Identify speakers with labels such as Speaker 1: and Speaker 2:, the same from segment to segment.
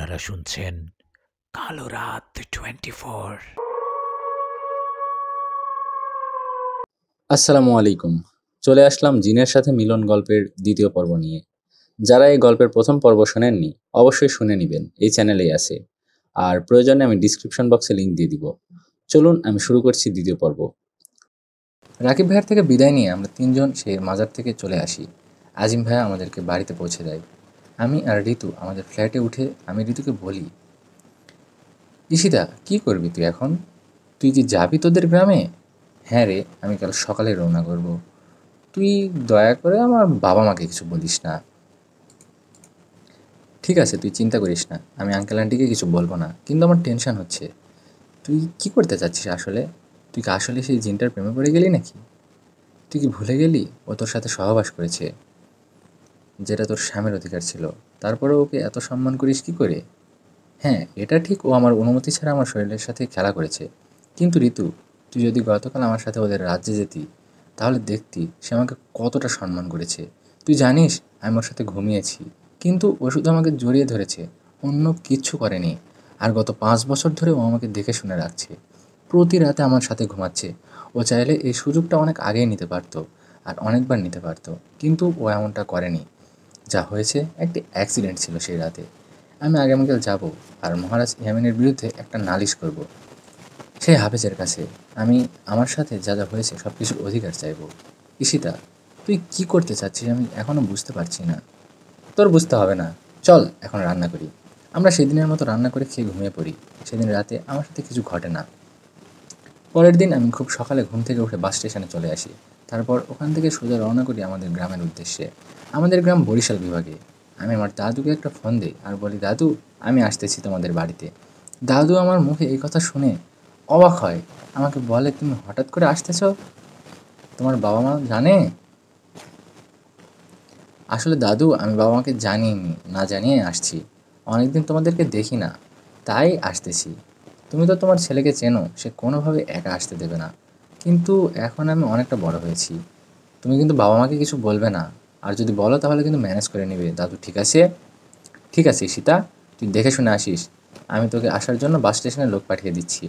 Speaker 1: আপনারা শুনছেন কালো রাত 24।
Speaker 2: আসসালামু আলাইকুম। চলে আসলাম জিনের সাথে মিলন গল্পের দ্বিতীয় পর্ব নিয়ে। যারা এই গল্পের প্রথম পর্ব শোনেননি অবশ্যই শুনে নেবেন, এই চ্যানেলেই আছে। আর প্রয়োজনে আমি ডিসক্রিপশন বক্সে লিংক দিয়ে দিব। চলুন আমি শুরু করছি দ্বিতীয় পর্ব। রাকিব ভাইয়ের থেকে বিদায় নিয়ে আমরা তিনজন সেই মাজার থেকে চলে আসি। আজিম ভাইয়া আমাদেরকে বাড়িতে পৌঁছে দেয়। আমি আর ঋতু আমাদের ফ্ল্যাটে উঠে আমি ঋতুকে বলি, ঈশিতা কী করবি তুই এখন? তুই কি যাবি তোদের গ্রামে? হ্যাঁ রে, আমি কাল সকালে রওনা করব। তুই দয়া করে আমার বাবা মাকে কিছু বলিস না। ঠিক আছে, তুই চিন্তা করিস না, আমি আঙ্কেল আন্টিকে কিছু বলবো না, কিন্তু আমার টেনশন হচ্ছে। তুই কি করতে চাচ্ছিস আসলে? তুই কি আসলে সেই জিনটার প্রেমে পড়ে গেলি নাকি? তুই কি ভুলে গেলি ও তোর সাথে সহবাস করেছে, যেটা তোর স্বামীর অধিকার ছিল? তারপরে ওকে এত সম্মান করিস কি করে? হ্যাঁ, এটা ঠিক, ও আমার অনুমতি ছাড়া আমার শরীরের সাথে খেলা করেছে। কিন্তু ঋতু, তুই যদি গতকাল আমার সাথে ওদের রাজ্যে যেতি, তাহলে দেখতি সে আমাকে কতটা সম্মান করেছে। তুই জানিস আমি ওর সাথে ঘুমিয়েছি, কিন্তু ও শুধু আমাকে জড়িয়ে ধরেছে, অন্য কিচ্ছু করেনি। আর গত 5 বছর ধরে ও আমাকে দেখে শুনে রাখছে, প্রতি রাতে আমার সাথে ঘুমাচ্ছে। ও চাইলে এই সুযোগটা অনেক আগেই নিতে পারতো, আর অনেকবার নিতে পারতো, কিন্তু ও এমনটা করেনি। যা হয়েছে একটি অ্যাক্সিডেন্ট ছিল সেই রাতে। আমি আগামীকাল যাব আর মহারাজ ইয়ামিনের বিরুদ্ধে একটা নালিশ করব সেই হাফেজের কাছে। আমি আমার সাথে যা যা হয়েছে সব কিছুর অধিকার চাইব। ঈশিতা, তুই কি করতে চাচ্ছিস আমি এখনও বুঝতে পারছি না। তোর বুঝতে হবে না, চল এখন রান্না করি। আমরা সেদিনের মতো রান্না করে খেয়ে ঘুমিয়ে পড়ি। সেদিন রাতে আমার সাথে কিছু ঘটে না। পরের দিন আমি খুব সকালে ঘুম থেকে উঠে বাস স্টেশনে চলে আসি। তারপর ওখান থেকে সোজা রওনা করি আমাদের গ্রামের উদ্দেশ্যে। আমাদের গ্রাম বরিশাল বিভাগে। আমি আমার দাদুকে একটা ফোন দিই আর বলি, দাদু আমি আসতেছি তোমাদের বাড়িতে। দাদু আমার মুখে এই কথা শুনে অবাক হয়, আমাকে বলে, তুমি হঠাৎ করে আসতেছ? তোমার বাবা মা জানে? আসলে দাদু, আমি বাবা মাকে জানিনি, না জানিয়ে আসছি। অনেকদিন তোমাদেরকে দেখি না, তাই আসতেছি। তুমি তো তোমার ছেলেকে চেনো, সে কোনোভাবে একা আসতে দেবে না। কিন্তু এখন আমি অনেকটা বড় হয়েছি। তুমি কিন্তু বাবা মাকে কিছু বলবে না, আর যদি বলো তাহলে কিন্তু ম্যানেজ করে নেবে। দাদু ঠিক আছে? ঠিক আছে সীতা, তুই দেখে শুনে আসিস। আমি তোকে আসার জন্য বাস স্টেশনে লোক পাঠিয়ে দিচ্ছি।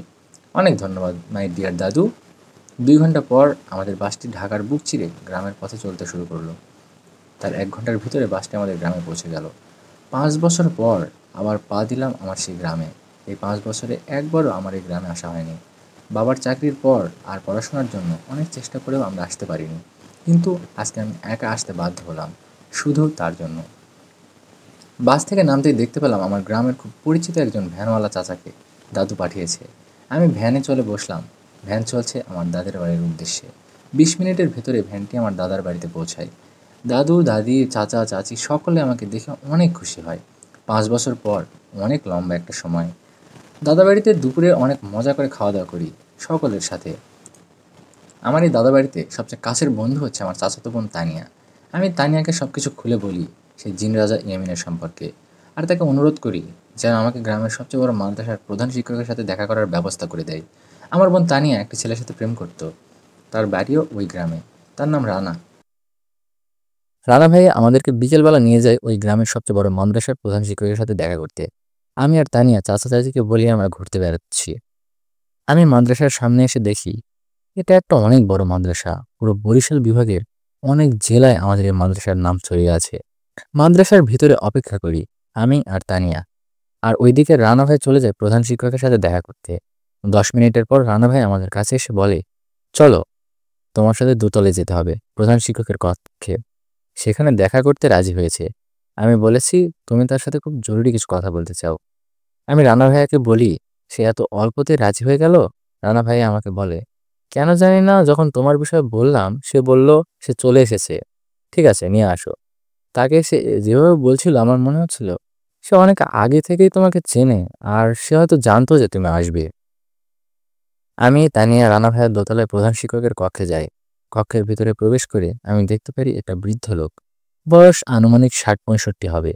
Speaker 2: অনেক ধন্যবাদ মাই ডিয়ার দাদু। 2 ঘন্টা পর আমাদের বাসটি ঢাকার বুক চিরে গ্রামের পথে চলতে শুরু করলো। তার 1 ঘন্টার ভিতরে বাসটি আমাদের গ্রামে পৌঁছে গেল। 5 বছর পর আবার পা দিলাম আমার সেই গ্রামে। এই 5 বছরে একবারও আমার এই গ্রামে আসা হয়নি। বাবার চাকরির পর আর পড়াশোনার জন্য অনেক চেষ্টা করেও আমরা আসতে পারিনি, কিন্তু আজকে আমি একা আসতে বাধ্য হলাম, শুধু তার জন্য। বাস থেকে নামতেই দেখতে পেলাম আমার গ্রামের খুব পরিচিত একজন ভ্যানওয়ালা চাচাকে দাদু পাঠিয়েছে। আমি ভ্যানে চলে বসলাম। ভ্যান চলছে আমার দাদের বাড়ির উদ্দেশ্যে। 20 মিনিটের ভেতরে ভ্যানটি আমার দাদার বাড়িতে পৌঁছায়। দাদু, দাদি, চাচা, চাচি সকলে আমাকে দেখে অনেক খুশি হয়। 5 বছর পর অনেক লম্বা একটা সময়। দাদা বাড়িতে দুপুরে অনেক মজা করে খাওয়া দাওয়া করি সকলের সাথে। আমার এই দাদা বাড়িতে সবচেয়ে কাছের বন্ধু হচ্ছে আমার চাচাতো বোন তানিয়া। আমি তানিয়াকে সব কিছু খুলে বলি সেই জিন রাজা ইয়ামিনের সম্পর্কে, আর তাকে অনুরোধ করি যেন আমাকে গ্রামের সবচেয়ে বড় মাদ্রাসার প্রধান শিক্ষকের সাথে দেখা করার ব্যবস্থা করে দেয়। আমার বোন তানিয়া একটি ছেলের সাথে প্রেম করত, তার বাড়িও ওই গ্রামে। তার নাম রানা। রানা ভাই আমাদেরকে বিকেলবেলা নিয়ে যায় ওই গ্রামের সবচেয়ে বড় মাদ্রাসার প্রধান শিক্ষকের সাথে দেখা করতে। আমি আর তানিয়া চাচা চাচিকে বলি আমরা ঘুরতে বেড়াচ্ছি। আমি মাদ্রাসার সামনে এসে দেখি এটা একটা অনেক বড় মাদ্রাসা। পুরো বরিশাল বিভাগের অনেক জেলায় আমাদের এই মাদ্রাসার নাম ছড়িয়ে আছে। মাদ্রাসার ভিতরে অপেক্ষা করি আমি আর তানিয়া। আর ওইদিকে রানা ভাই চলে যায় প্রধান শিক্ষকের সাথে দেখা করতে। 10 মিনিটের পর রানা ভাই আমাদের কাছে এসে বলে, চলো তোমার সাথে দোতলে যেতে হবে প্রধান শিক্ষকের কক্ষে। সেখানে দেখা করতে রাজি হয়েছে। আমি বলেছি তুমি তার সাথে খুব জরুরি কিছু কথা বলতে চাও। আমি রানা ভাইয়াকে বলি, সে এত অল্পতে রাজি হয়ে গেল? রানা ভাইয়া আমাকে বলে, কেন জানি না, যখন তোমার বিষয়ে বললাম সে বলল সে চলে এসেছে। ঠিক আছে, নিয়ে আসো। তাকে সে যেভাবে বলছিল আমার মনে হচ্ছিল সে অনেক আগে থেকেই তোমাকে চেনে, আর সে হয়তো জানতো যে তুমি আসবে। আমি তানিয়া রানা ভাইয়ের দোতলায় প্রধান শিক্ষকের কক্ষে যাই। কক্ষের ভিতরে প্রবেশ করে আমি দেখতে পারি একটা বৃদ্ধ লোক। বয়স আনুমানিক 60-65 হবে।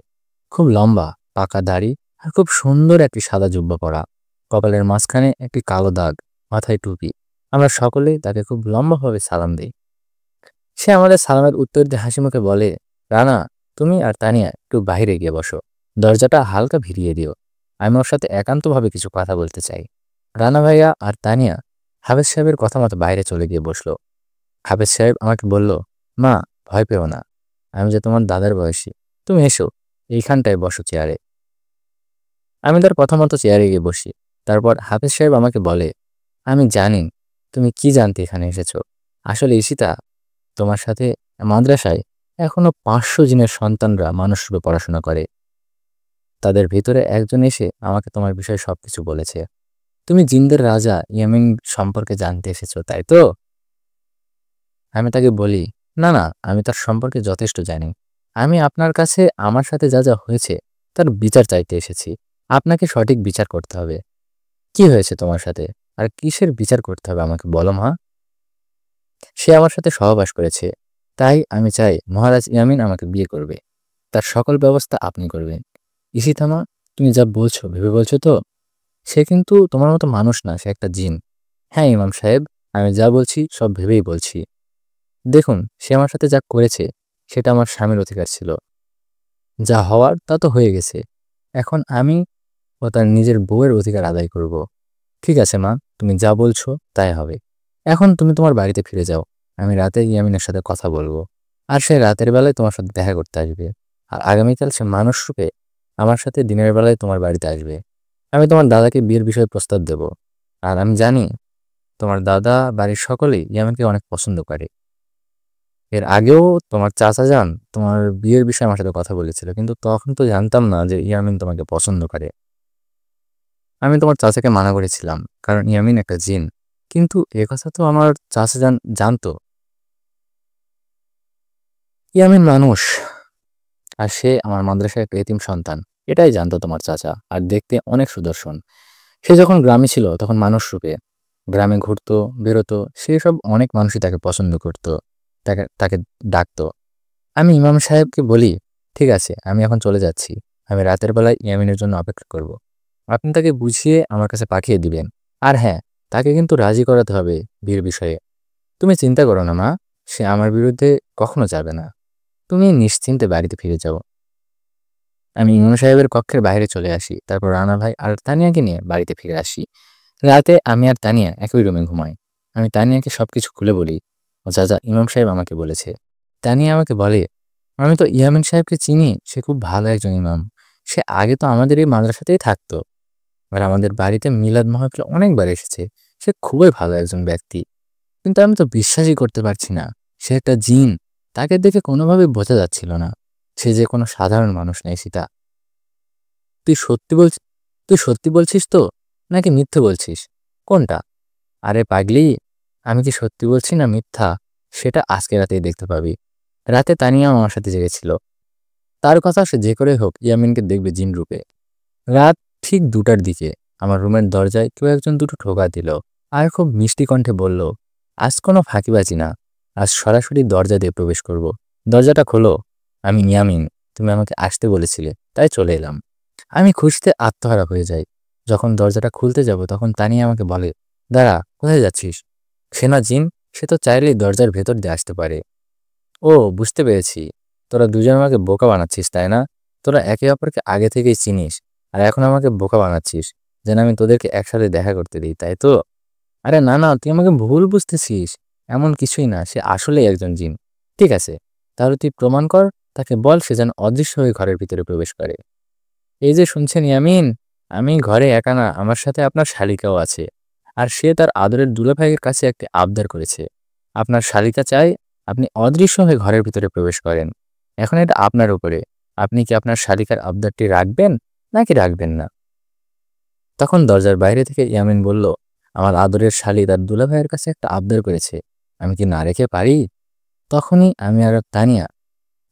Speaker 2: খুব লম্বা, পাকা দাড়ি, আর খুব সুন্দর একটি সাদা জুব্বা পরা। কপালের মাঝখানে একটি কালো দাগ, মাথায় টুপি। আমরা সকলেই তাকে খুব লম্বাভাবে সালাম দিই। সে আমাদের সালামের উত্তর দিয়ে হাসি মুখে বলে, রানা, তুমি আর তানিয়া একটু বাইরে গিয়ে বসো, দরজাটা হালকা ভিড়িয়ে দিও। আমি ওর সাথে একান্তভাবে কিছু কথা বলতে চাই। রানা ভাইয়া আর তানিয়া হাফেজ সাহেবের কথা মতো বাইরে চলে গিয়ে বসলো। হাফেজ সাহেব আমাকে বলল, মা, ভয় পেও না, আমি যে তোমার দাদার বয়সী, তুমি এসো, এইখানটায় বসো চেয়ারে। আমি তার কথা মতো চেয়ারে গিয়ে বসি। তারপর হাফেজ সাহেব আমাকে বলে, আমি জানি তুমি কি জানতে এখানে এসেছো। আসলে ঈশিতা, তোমার সাথে মাদ্রাসায় এখনো 500 জিনের সন্তানরা মানুষরূপে পড়াশোনা করে। তাদের ভিতরে একজন এসে আমাকে তোমার বিষয়ে সবকিছু বলেছে। তুমি জিনদের রাজা ইয়ামিন সম্পর্কে জানতে এসেছো, তাই তো? আমি তাকে বলি, না না, আমি তার সম্পর্কে যথেষ্ট জানি। আমি আপনার কাছে আমার সাথে যা যা হয়েছে তার বিচার চাইতে এসেছি। আপনাকে সঠিক বিচার করতে হবে। কি হয়েছে তোমার সাথে, আর কিসের বিচার করতে হবে আমাকে বলো মা। সে আমার সাথে সহবাস করেছে, তাই আমি চাই মহারাজ ইয়ামিন আমাকে বিয়ে করবে। তার সকল ব্যবস্থা আপনি করবেন। ঈশিতা মা, তুমি যা বলছো ভেবে বলছো তো? সে কিন্তু তোমার মতো মানুষ না, সে একটা জিন। হ্যাঁ ইমাম সাহেব, আমি যা বলছি সব ভেবেই বলছি। দেখুন, সে আমার সাথে যা করেছে সেটা আমার স্বামীর অধিকার ছিল। যা হওয়ার তা তো হয়ে গেছে। এখন আমি ও তার নিজের বউয়ের অধিকার আদায় করব। ঠিক আছে মা, তুমি যা বলছো তাই হবে। এখন তুমি তোমার বাড়িতে ফিরে যাও। আমি রাতে ইয়ামিনের সাথে কথা বলবো, আর সে রাতের বেলায় তোমার সাথে দেখা করতে আসবে। আর আগামীকাল সে মানুষ রূপে আমার সাথে দিনের বেলায় তোমার বাড়িতে আসবে। আমি তোমার দাদাকে বিয়ের বিষয়ে প্রস্তাব দেব। আর আমি জানি তোমার দাদা বাড়ির সকলেই ইয়ামিনকে অনেক পছন্দ করে। এর আগেও তোমার চাচা যান তোমার বিয়ের বিষয়ে আমার সাথে কথা বলেছিল, কিন্তু তখন তো জানতাম না যে ইয়ামিন তোমাকে পছন্দ করে। আমি তোমার চাচাকে মানা করেছিলাম, কারণ ইয়ামিন একটা জিন। কিন্তু এ কথা তো আমার চাচা জানতো। ইয়ামিন মানুষ, আর সে আমার মাদ্রাসার একটা এতিম সন্তান, এটাই জানতো তোমার চাচা। আর দেখতে অনেক সুদর্শন। সে যখন গ্রামে ছিল তখন মানুষ রূপে গ্রামে ঘুরতো, বেরোতো, সেসব অনেক মানুষই তাকে পছন্দ করতো, তাকে তাকে ডাকতো। আমি ইমাম সাহেবকে বলি, ঠিক আছে, আমি এখন চলে যাচ্ছি। আমি রাতের বেলায় ইয়ামিনের জন্য অপেক্ষা করব। আপনি তাকে বুঝিয়ে আমার কাছে পাঠিয়ে দিবেন। আর হ্যাঁ, তাকে কিন্তু রাজি করাতে হবে বিয়ের বিষয়ে। তুমি চিন্তা করো না মা, সে আমার বিরুদ্ধে কখনো যাবে না। তুমি নিশ্চিন্তে বাড়িতে ফিরে যাও। আমি ইমাম সাহেবের কক্ষের বাইরে চলে আসি। তারপর রানা ভাই আর তানিয়াকে নিয়ে বাড়িতে ফিরে আসি। রাতে আমি আর তানিয়া একই রুমে ঘুমাই। আমি তানিয়াকে সবকিছু খুলে বলি, ও যা যা ইমাম সাহেব আমাকে বলেছে। তানিয়া আমাকে বলে, আমি তো ইয়ামিন সাহেবকে চিনি, সে খুব ভালো একজন ইমাম। সে আগে তো আমাদের এই মাদ্রাসাতেই থাকতো, আর আমাদের বাড়িতে মিলাদ মাহফিলে অনেকবার এসেছে। সে খুবই ভালো একজন ব্যক্তি। কিন্তু আমি তো বিশ্বাসই করতে পারছি না, সে একটা জিন। তাকে দেখে কোনোভাবে বোঝা যাচ্ছিল না সে যে কোনো সাধারণ মানুষ নেই। সীতা, তুই সত্যি বলছিস? তুই সত্যি বলছিস তো, নাকি মিথ্যে বলছিস? কোনটা? আরে পাগলি, আমি কি সত্যি বলছি না মিথ্যা, সেটা আজকে রাতেই দেখতে পাবি। রাতে তানিয়া আমার সাথে জেগেছিল। তার কথা সে যে করে হোক ইয়ামিনকে দেখবে জিন রূপে। রাত ঠিক 2টার দিকে আমার রুমের দরজায় কেউ একজন দুটো ঠোকা দিল, আর খুব মিষ্টি কণ্ঠে বলল, আজ কোনো ফাঁকিবাজি না, আজ সরাসরি দরজা দিয়ে প্রবেশ করব। দরজাটা খোলো। আমি ইয়ামিন, তুমি আমাকে আসতে বলেছিলে, তাই চলে এলাম। আমি খুশিতে আত্মহারা হয়ে যাই। যখন দরজাটা খুলতে যাব তখন তানিয়া আমাকে বলে, দাঁড়া, কোথায় যাচ্ছিস? সে না জিন, সে তো চাইলেই দরজার ভেতর দিয়ে আসতে পারে। ও, বুঝতে পেরেছি, তোরা দুজন আমাকে বোকা বানাচ্ছিস, তাই না? তোরা একে অপরকে আগে থেকেই চিনিস, আর এখন আমাকে বোকা বানাচ্ছিস যেন আমি তোদেরকে একসাথে দেখা করতে দিই, তাই তো? আরে না না, তুই আমাকে ভুল বুঝতেছিস। এমন কিছুই না, সে আসলেই একজন জিন। ঠিক আছে, তাহলে তুই প্রমাণ কর। তাকে বল সে যেন অদৃশ্য হয়ে ঘরের ভিতরে প্রবেশ করে। এই যে শুনছেন ইয়ামিন, আমি ঘরে একা না, আমার সাথে আপনার শালিকাও আছে। আর সে তার আদরের দুলাভাইয়ের কাছে একটি আবদার করেছে। আপনার শালিকা চাই আপনি অদৃশ্য হয়ে ঘরের ভিতরে প্রবেশ করেন। এখন এটা আপনার উপরে, আপনি কি আপনার শালিকার আবদারটি রাখবেন নাকি রাখবেন না? তখন দরজার বাইরে থেকে ইয়ামিন বলল, আমার আদরের শালি তার দুলাভাইয়ের কাছে একটা আবদার করেছে, আমি কি না রেখে পারি? তখনই আমি আর তানিয়া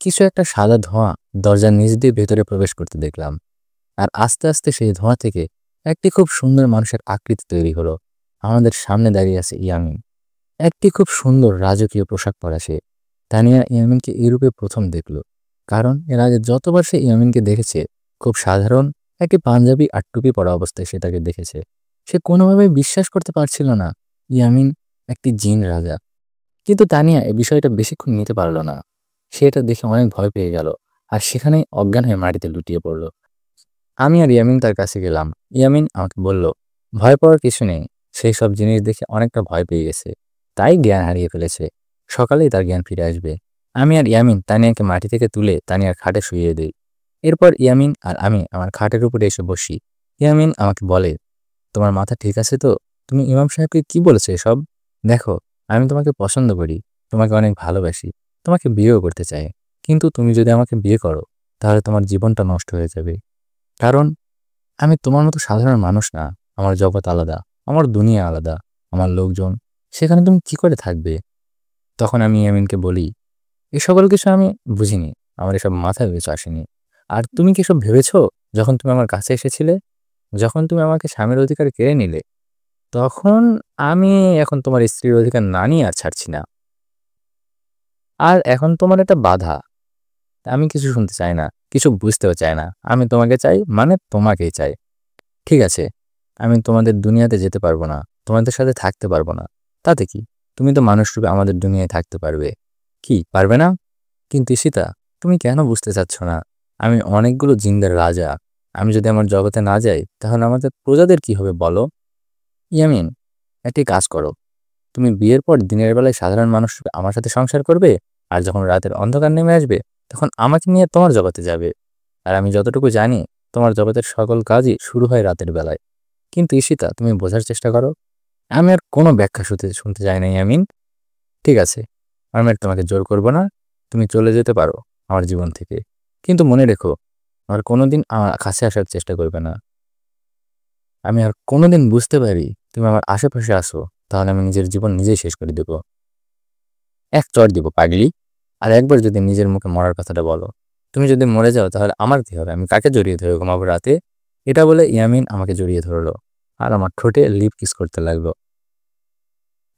Speaker 2: কিছু একটা সাদা ধোঁয়া দরজার নিচ দিয়ে ভেতরে প্রবেশ করতে দেখলাম। আর আস্তে আস্তে সেই ধোঁয়া থেকে একটি খুব সুন্দর মানুষের আকৃতি তৈরি হলো। আমাদের সামনে দাঁড়িয়ে আছে ইয়ামিন, একটি খুব সুন্দর রাজকীয় পোশাক পরা সে। তানিয়া ইয়ামিনকে এই রূপে প্রথম দেখল, কারণ এর আগে যতবার সে ইয়ামিনকে দেখেছে খুব সাধারণ একটি পাঞ্জাবি আর টুপি পরা অবস্থায় সে তাকে দেখেছে। সে কোনোভাবেই বিশ্বাস করতে পারছিল না ইয়ামিন একটি জিন রাজা। কিন্তু তানিয়া এই বিষয়টা বেশিক্ষণ নিতে পারল না। সে এটা দেখে অনেক ভয় পেয়ে গেল, আর সেখানেই অজ্ঞান হয়ে মাটিতে লুটিয়ে পড়ল। আমি আর ইয়ামিন তার কাছে গেলাম। ইয়ামিন আমাকে বলল, ভয় পাওয়ার কিছু নেই। সেই সব জিনিস দেখে অনেকটা ভয় পেয়ে গেছে, তাই জ্ঞান হারিয়ে ফেলেছে। সকালেই তার জ্ঞান ফিরে আসবে। আমি আর ইয়ামিন তানিয়াকে মাটি থেকে তুলে তানিয়ার খাটে শুইয়ে দিই। এরপর ইয়ামিন আর আমি আমার খাটের উপরে এসে বসি। ইয়ামিন আমাকে বলে, তোমার মাথা ঠিক আছে তো? তুমি ইমাম সাহেবকে কি বলেছো এসব? দেখো, আমি তোমাকে পছন্দ করি, তোমাকে অনেক ভালোবাসি, তোমাকে বিয়েও করতে চাই। কিন্তু তুমি যদি আমাকে বিয়ে করো, তাহলে তোমার জীবনটা নষ্ট হয়ে যাবে। কারণ আমি তোমার মতো সাধারণ মানুষ না। আমার জগৎ আলাদা, আমার দুনিয়া আলাদা, আমার লোকজন। সেখানে তুমি কি করে থাকবে? তখন আমি ইয়ামিনকে বলি, এ সকল কিছু আমি বুঝিনি, আমার এসব মাথায় কিছু আসেনি। আর তুমি কি এসব ভেবেছো যখন তুমি আমার কাছে এসেছিলে? যখন তুমি আমাকে স্বামীর অধিকার কেড়ে নিলে, তখন আমি এখন তোমার স্ত্রীর অধিকার না নিয়ে আর ছাড়ছি না। আর এখন তোমার একটা বাধা। আমি কিছু শুনতে চাই না, কিছু বুঝতেও চাই না। আমি তোমাকে চাই, মানে তোমাকেই চাই। ঠিক আছে, আমি তোমাদের দুনিয়াতে যেতে পারবো না, তোমাদের সাথে থাকতে পারবো না। তাতে কি? তুমি তো মানুষরূপে আমাদের দুনিয়ায় থাকতে পারবে। কি পারবে না? কিন্তু ঈশিতা, তুমি কেন বুঝতে চাচ্ছ না? আমি অনেকগুলো জিনদের রাজা। আমি যদি আমার জগতে না যাই, তাহলে আমাদের প্রজাদের কি হবে বলো? ইয়ামিন, একটি কাজ করো। তুমি বিয়ের পর দিনের বেলায় সাধারণ মানুষ আমার সাথে সংসার করবে, আর যখন রাতের অন্ধকার নেমে আসবে, তখন আমাকে নিয়ে তোমার জগতে যাবে। আর আমি যতটুকু জানি, তোমার জগতের সকল কাজই শুরু হয় রাতের বেলায়। কিন্তু ঈশিতা, তুমি বোঝার চেষ্টা করো। আমি আর কোনো ব্যাখ্যা শুনতে শুনতে চাই না ইয়ামিন। ঠিক আছে, আমি আর তোমাকে জোর করব না। তুমি চলে যেতে পারো আমার জীবন থেকে। কিন্তু মনে রেখো, আর কোনোদিন আমার কাছে আসার চেষ্টা করবে না। আমি আর কোনোদিন বুঝতে পারি তুমি আমার আশেপাশে আসো, তাহলে আমি নিজের জীবন নিজেই শেষ করে দেবো। এক চড় দিব পাগলি। আর একবার যদি নিজের মুখে মরার কথাটা বলো, তুমি যদি মরে যাও তাহলে আমার কি হবে? আমি কাকে জড়িয়ে ধরে ঘুমাবো রাতে? এটা বলে ইয়ামিন আমাকে জড়িয়ে ধরলো আর আমার ঠোঁটে লিপ কিস করতে লাগলো।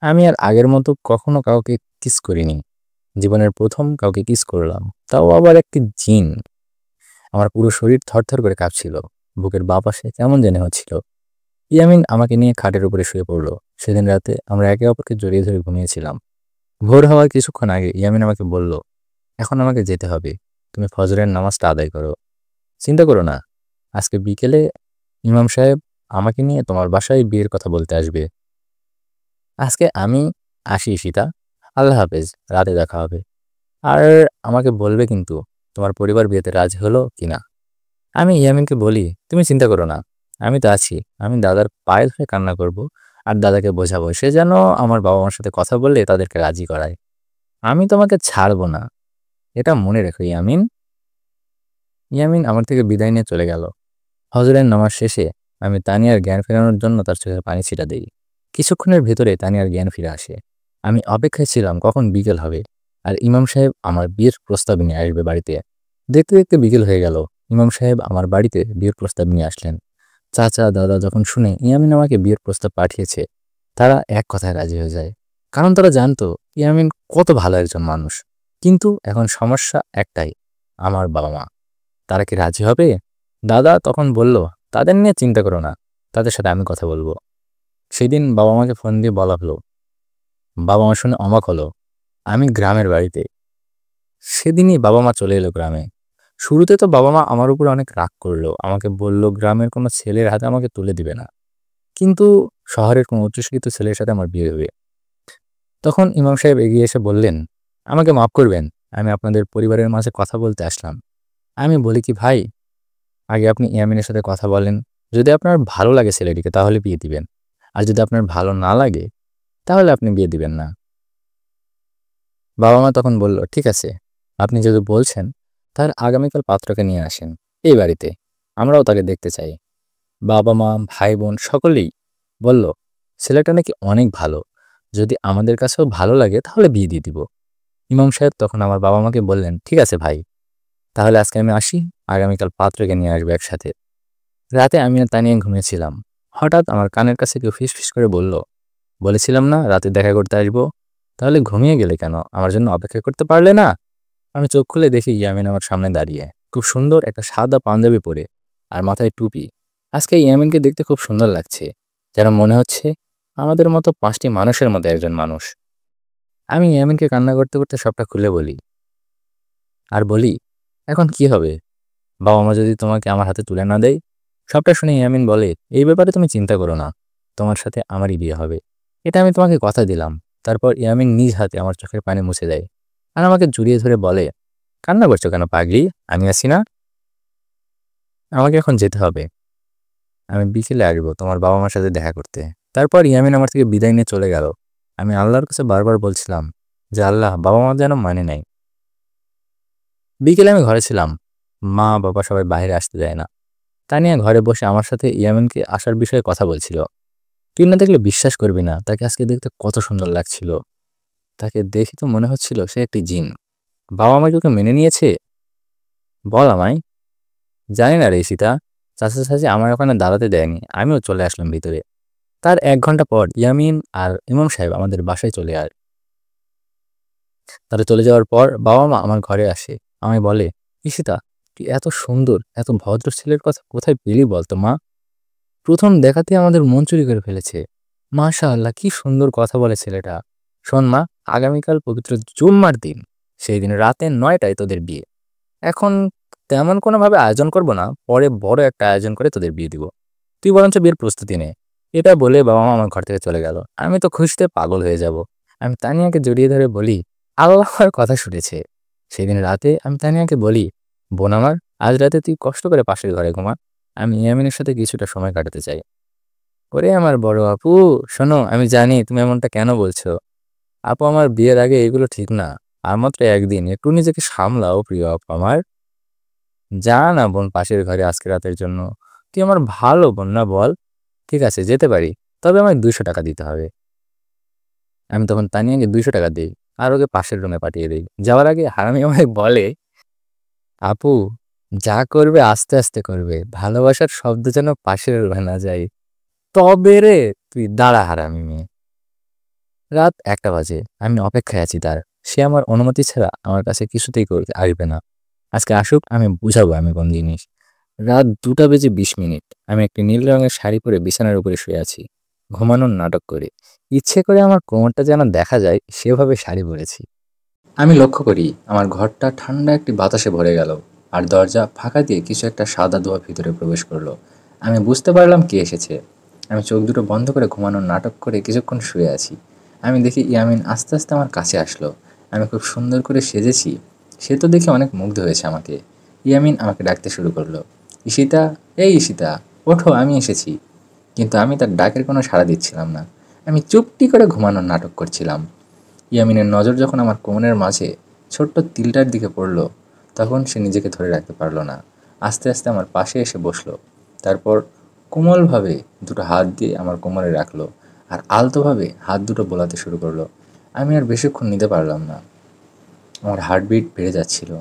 Speaker 2: আমি আর আগের মতো কখনো কাউকে কিস করিনি। জীবনের প্রথম কাউকে কিস করলাম, তাও আবার একটি জিন। আমার পুরো শরীর থরথর করে কাঁপছিল, বুকের বাঁ পাশে কেমন জানি হচ্ছিল। ইয়ামিন আমাকে নিয়ে খাটের উপরে শুয়ে পড়লো। সেদিন রাতে আমরা একে অপরকে জড়িয়ে ধরে ঘুমিয়েছিলাম। ভোর হওয়ার কিছুক্ষণ আগে ইয়ামিন আমাকে বলল, এখন আমাকে যেতে হবে, তুমি ফজরের নামাজটা আদায় করো। চিন্তা করো না, আজকে বিকেলে ইমাম সাহেব আমাকে নিয়ে তোমার বাসায় বিয়ের কথা বলতে আসবে। আজকে আমি আসি সীতা, আল্লাহ হাফেজ, রাতে দেখা হবে। আর আমাকে বলবে কিন্তু তোমার পরিবার বিয়েতে রাজি হলো কিনা। আমি ইয়ামিনকে বলি, তুমি চিন্তা করো না, আমি তো আছি। আমি দাদার পায়ে ধরে কান্না করব, আর দাদাকে বোঝাবো সে যেন আমার বাবা মার সাথে কথা বললে তাদেরকে রাজি করায়। আমি তোমাকে ছাড়বো না, এটা মনে রেখো ইয়ামিন। ইয়ামিন আমার থেকে বিদায় নিয়ে চলে গেল। হজরের নামাজ শেষে আমি তানিয়ার জ্ঞান ফেরানোর জন্য তার চোখের পানি ছিটা দিই। কিছুক্ষণের ভেতরে তানিয়ার জ্ঞান ফিরে আসে। আমি অপেক্ষায় ছিলাম কখন বিকেল হবে আর ইমাম সাহেব আমার বিয়ের প্রস্তাব নিয়ে আসবে বাড়িতে। দেখতে দেখতে বিকেল হয়ে গেল। ইমাম সাহেব আমার বাড়িতে বিয়ের প্রস্তাব নিয়ে আসলেন। চাচা দাদা যখন শুনে ইয়ামিন আমাকে বিয়ের প্রস্তাব পাঠিয়েছে, তারা এক কথায় রাজি হয়ে যায়। কারণ তারা জানতো ইয়ামিন কত ভালো একজন মানুষ। কিন্তু এখন সমস্যা একটাই, আমার বাবা মা। তারা কি রাজি হবে? দাদা তখন বলল, তাদের নিয়ে চিন্তা করো না, তাদের সাথে আমি কথা বলবো। সেদিন বাবা মাকে ফোন দিয়ে বলা হলো। বাবা মা শুনে অবাক হলো, আমি গ্রামের বাড়িতে। সেদিনই বাবা মা চলে এলো গ্রামে। শুরুতে তো বাবা মা আমার উপর অনেক রাগ করলো, আমাকে বলল গ্রামের কোনো ছেলের হাতে আমাকে তুলে দিবে না, কিন্তু শহরের কোনো উচ্চশিক্ষিত ছেলের সাথে আমার বিয়ে হবে। তখন ইমাম সাহেব এগিয়ে এসে বললেন, আমাকে মাফ করবেন, আমি আপনাদের পরিবারের মাঝে কথা বলতে আসলাম। আমি বলি কি ভাই, আগে আপনি ইয়ামিনের সাথে কথা বলেন। যদি আপনার ভালো লাগে ছেলেটিকে তাহলে বিয়ে দিবেন, আর যদি আপনার ভালো না লাগে তাহলে আপনি বিয়ে দিবেন না। বাবা মা তখন বলল, ঠিক আছে, আপনি যদি বলছেন তাহলে আগামীকাল পাত্রকে নিয়ে আসেন এই বাড়িতে, আমরাও তাকে দেখতে চাই। বাবা মা ভাই বোন সকলেই বলল, ছেলেটা নাকি অনেক ভালো, যদি আমাদের কাছেও ভালো লাগে তাহলে বিয়ে দিয়ে দিব। ইমাম সাহেব তখন আমার বাবা মাকে বললেন, ঠিক আছে ভাই, তাহলে আজকে আমি আসি, আগামীকাল পাত্রকে নিয়ে আসবে একসাথে। রাতে আমি আর তানিয়া ঘুমিয়েছিলাম। হঠাৎ আমার কানের কাছে কেউ ফিস ফিস করে বলল, বলেছিলাম না রাতে দেখা করতে আসবো? তাহলে ঘুমিয়ে গেলে কেন? আমার জন্য অপেক্ষা করতে পারলে না? আমি চোখ খুলে দেখি ইয়ামিন আমার সামনে দাঁড়িয়ে, খুব সুন্দর একটা সাদা পাঞ্জাবি পরে আর মাথায় টুপি। আজকে ইয়ামিনকে দেখতে খুব সুন্দর লাগছে, যেন মনে হচ্ছে আমাদের মতো 5টি মানুষের মধ্যে একজন মানুষ। আমি ইয়ামিনকে কান্না করতে করতে সবটা খুলে বলি, আর বলি, এখন কি হবে? বাবা মা যদি তোমাকে আমার হাতে তুলে না দেয়? সবটা শুনে ইয়ামিন বলে, এই ব্যাপারে তুমি চিন্তা করো না, তোমার সাথে আমারই বিয়ে হবে, এটা আমি তোমাকে কথা দিলাম। তারপর ইয়ামিন নিজ হাতে আমার চোখের পানি মুছে দেয় আর আমাকে জড়িয়ে ধরে বলে, কান্না করছো কেন পাগলি, আমি আছি না, আমাকে এখন যেতে হবে, আমি বিকেলে আসবো তোমার বাবা মার সাথে দেখা করতে। তারপর ইয়ামিন আমার থেকে বিদায় নিয়ে চলে গেল। আমি আল্লাহর কাছে বারবার বলছিলাম যে আল্লাহ, বাবা মা যেন মানে নাই। বিকেলে আমি ঘরে ছিলাম, মা বাবা সবাই বাইরে আসতে দেয় না। তানিয়া ঘরে বসে আমার সাথে ইয়ামিনকে আসার বিষয়ে কথা বলছিল। তুই না দেখলে বিশ্বাস করবি না, তাকে আজকে দেখতে কত সুন্দর লাগছিল। তাকে দেখে তো মনে হচ্ছিল সে একটি জিন। বাবা মা কি ওকে মেনে নিয়েছে? বল আমায়। জানি না রে সীতা, চাচা চাচি আমার ওখানে দাঁড়াতে দেয়নি, আমিও চলে আসলাম ভিতরে। তার 1 ঘন্টা পর ইয়ামিন আর ইমাম সাহেব আমাদের বাসায় চলে আর তারা চলে যাওয়ার পর বাবা মা আমার ঘরে আসে, আমায় বলে, ঈশিতা, তুই এত সুন্দর এত ভদ্র ছেলের কথা কোথায় পেলি বলতো মা? প্রথম দেখাতে আমাদের মন চুরি করে ফেলেছে। মাশাআল্লাহ, কি সুন্দর কথা বলে ছেলেটা। শোন মা, আগামীকাল পবিত্র জুম্মার দিন, সেই দিন রাতে 9টায় তোদের বিয়ে। এখন তেমন কোনোভাবে আয়োজন করব না, পরে বড় একটা আয়োজন করে তোদের বিয়ে দিব। তুই বরঞ্চ বিয়ের প্রস্তুতি নে। এটা বলে বাবা মা আমার ঘর থেকে চলে গেল। আমি তো খুশিতে পাগল হয়ে যাব। আমি তানিয়াকে জড়িয়ে ধরে বলি, আল্লাহ আমার কথা শুনেছে। সেদিন রাতে আমি তানিয়াকে বলি, বোন আমার, আজ রাতে তুই কষ্ট করে পাশের ঘরে ঘুমা, আমি ইয়ামিনের সাথে কিছুটা সময় কাটাতে চাই। ওরে আমার বড় আপু, শোনো, আমি জানি তুমি এমনটা কেন বলছো। আপু, আমার বিয়ের আগে এগুলো ঠিক না। আর মাত্র একদিন, একটু নিজেকে সামলাও প্রিয় আপু আমার। যা না বোন পাশের ঘরে আজকে রাতের জন্য, তুই আমার ভালো বোন না বল? ঠিক আছে, যেতে পারি, তবে আমায় 200 টাকা দিতে হবে। আমি তখন তানিয়াকে 200 টাকা দিই আর ওকে পাশের রুমে পাঠিয়ে দিই। যাওয়ার আগে হারামি আমায় বলে, আপু, যা করবে আস্তে আস্তে করবে, ভালোবাসার শব্দ যেন পাশের রুমে না যায়। তবে রে, তুই দাঁড়া হারামি মেয়ে। রাত 1টা বাজে, আমি অপেক্ষায় আছি তার। সে আমার অনুমতি ছাড়া আমার কাছে কিছুতেই করতে আসবে না। আজকে আসুক, আমি বুঝাবো আমি কোন জিনিস। রাত 2টা বেজে 20 মিনিট, আমি একটি নীল রঙের শাড়ি পরে বিছানার উপরে শুয়ে আছি, ঘুমানোর নাটক করে। ইচ্ছে করে আমার কোমরটা যেন দেখা যায় সেভাবে শাড়ি পরেছি। আমি লক্ষ্য করি আমার ঘরটা ঠান্ডা একটি বাতাসে ভরে গেল, আর দরজা ফাঁকা দিয়ে কিছু একটা সাদা ধোঁয়া ভিতরে প্রবেশ করলো। আমি বুঝতে পারলাম কে এসেছে। আমি চোখ দুটো বন্ধ করে ঘুমানোর নাটক করে কিছুক্ষণ শুয়ে আছি। আমি দেখি ইয়ামিন আস্তে আস্তে আমার কাছে আসলো। আমি খুব সুন্দর করে সেজেছি, সে তো দেখে অনেক মুগ্ধ হয়েছে আমাকে। ইয়ামিন আমাকে ডাকতে শুরু করলো, ঈশিতা, এই ঈশিতা, ওঠো, আমি এসেছি। কিন্তু আমি তার ডাকের কোনো সাড়া দিচ্ছিলাম না। আমি চুপটি করে ঘুমানোর নাটক করছিলাম। ইয়ামিনের নজর যখন আমার কোমরের মাঝে ছোট্ট তিলটার দিকে পড়ল, তখন সে নিজেকে ধরে রাখতে পারল না। আস্তে আস্তে আমার পাশে এসে বসলো। তারপর কোমলভাবে দুটো হাত দিয়ে আমার কোমরে রাখলো আর আলতোভাবে হাত দুটো বোলাতে শুরু করলো। আমি আর বেশিক্ষণ নিতে পারলাম না। আমার হার্টবিট বেড়ে যাচ্ছিল,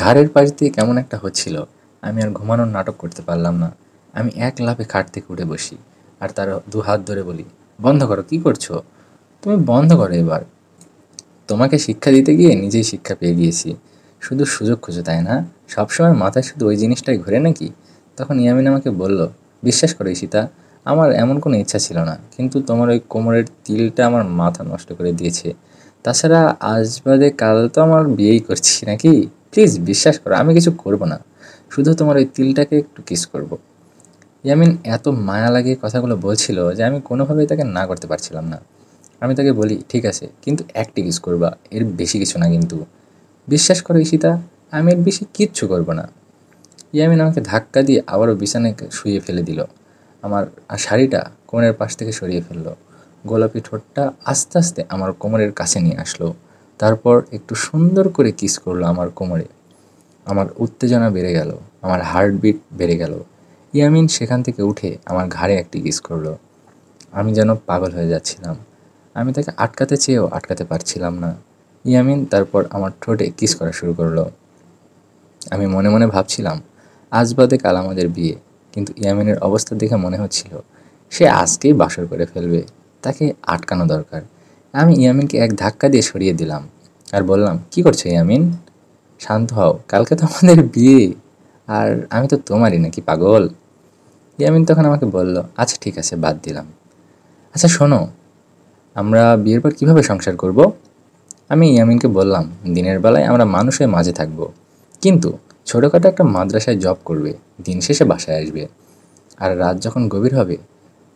Speaker 2: ঘাড়ের পাশ দিয়ে কেমন একটা হচ্ছিল। আমি আর ঘুমানোর নাটক করতে পারলাম না। আমি এক লাফে খাট থেকে উঠে বসি আর তার 2 হাত ধরে বলি, বন্ধ করো, কী করছো? তুমি বন্ধ করো এবার। তোমাকে শিক্ষা দিতে গিয়ে নিজেই শিক্ষা পেয়ে গিয়েছি। শুধু সুযোগ খুঁজো, তাই না? সবসময় মাথায় শুধু ওই জিনিসটাই ঘোরে নাকি? তখন ইয়ামিন আমাকে বলল, বিশ্বাস করো ঈশিতা, আমার এমন কোনো ইচ্ছা ছিল না, কিন্তু তোমার ওই কোমরের তিলটা আমার মাথা নষ্ট করে দিয়েছে। তাছাড়া আজ বাদে কাল তো আমার বিয়েই করছি নাকি। প্লিজ বিশ্বাস করো, আমি কিছু করব না, শুধু তোমার ওই তিলটাকে একটু কিস করব। ইয়ামিন এত মায়া লাগিয়ে কথাগুলো বলছিল যে আমি কোনোভাবেই তাকে না করতে পারছিলাম না। আমি তাকে বলি, ঠিক আছে, কিন্তু একটা কিস করবা, এর বেশি কিছু না কিন্তু। বিশ্বাস করো ঈশিতা, আমি এর বেশি কিচ্ছু করব না। ইয়ামিন আমাকে ধাক্কা দিয়ে আবারও বিছানায় শুয়ে ফেলে দিল। আমার শাড়িটা কোমরের পাশ থেকে সরিয়ে ফেললো। গোলাপি ঠোঁটটা আস্তে আস্তে আমার কোমরের কাছে নিয়ে আসলো। তারপর একটু সুন্দর করে কিস করলো আমার কোমরে। আমার উত্তেজনা বেড়ে গেল, আমার হার্টবিট বেড়ে গেল। ইয়ামিন সেখান থেকে উঠে আমার ঘাড়ে একটি কিস করলো। আমি যেন পাগল হয়ে যাচ্ছিলাম। আমি তাকে আটকাতে চেয়েও আটকাতে পারছিলাম না। ইয়ামিন তারপর আমার ঠোঁটে কিস করা শুরু করলো। আমি মনে মনে ভাবছিলাম, আজ বাদে কাল আমাদের বিয়ে। কিন্তু ইয়ামিনের অবস্থা দেখে মনে হচ্ছিল সে আজকেই বাসর করে ফেলবে। তাকে আটকানো দরকার। আমি ইয়ামিনকে এক ধাক্কা দিয়ে সরিয়ে দিলাম আর বললাম, কি করছো ইয়ামিন? শান্ত হও, কালকে তো আমাদের বিয়ে, আর আমি তো তোমারই নাকি পাগল? ইয়ামিন তখন আমাকে বলল, আচ্ছা ঠিক আছে, বাদ দিলাম। আচ্ছা শোনো, আমরা বিয়ের পর কীভাবে সংসার করব? আমি ইয়ামিনকে বললাম, দিনের বেলায় আমরা মানুষের মাঝে থাকব, কিন্তু ছোটোখাটো একটা মাদ্রাসায় জব করবে, দিন শেষে বাসায় আসবে। আর রাত যখন গভীর হবে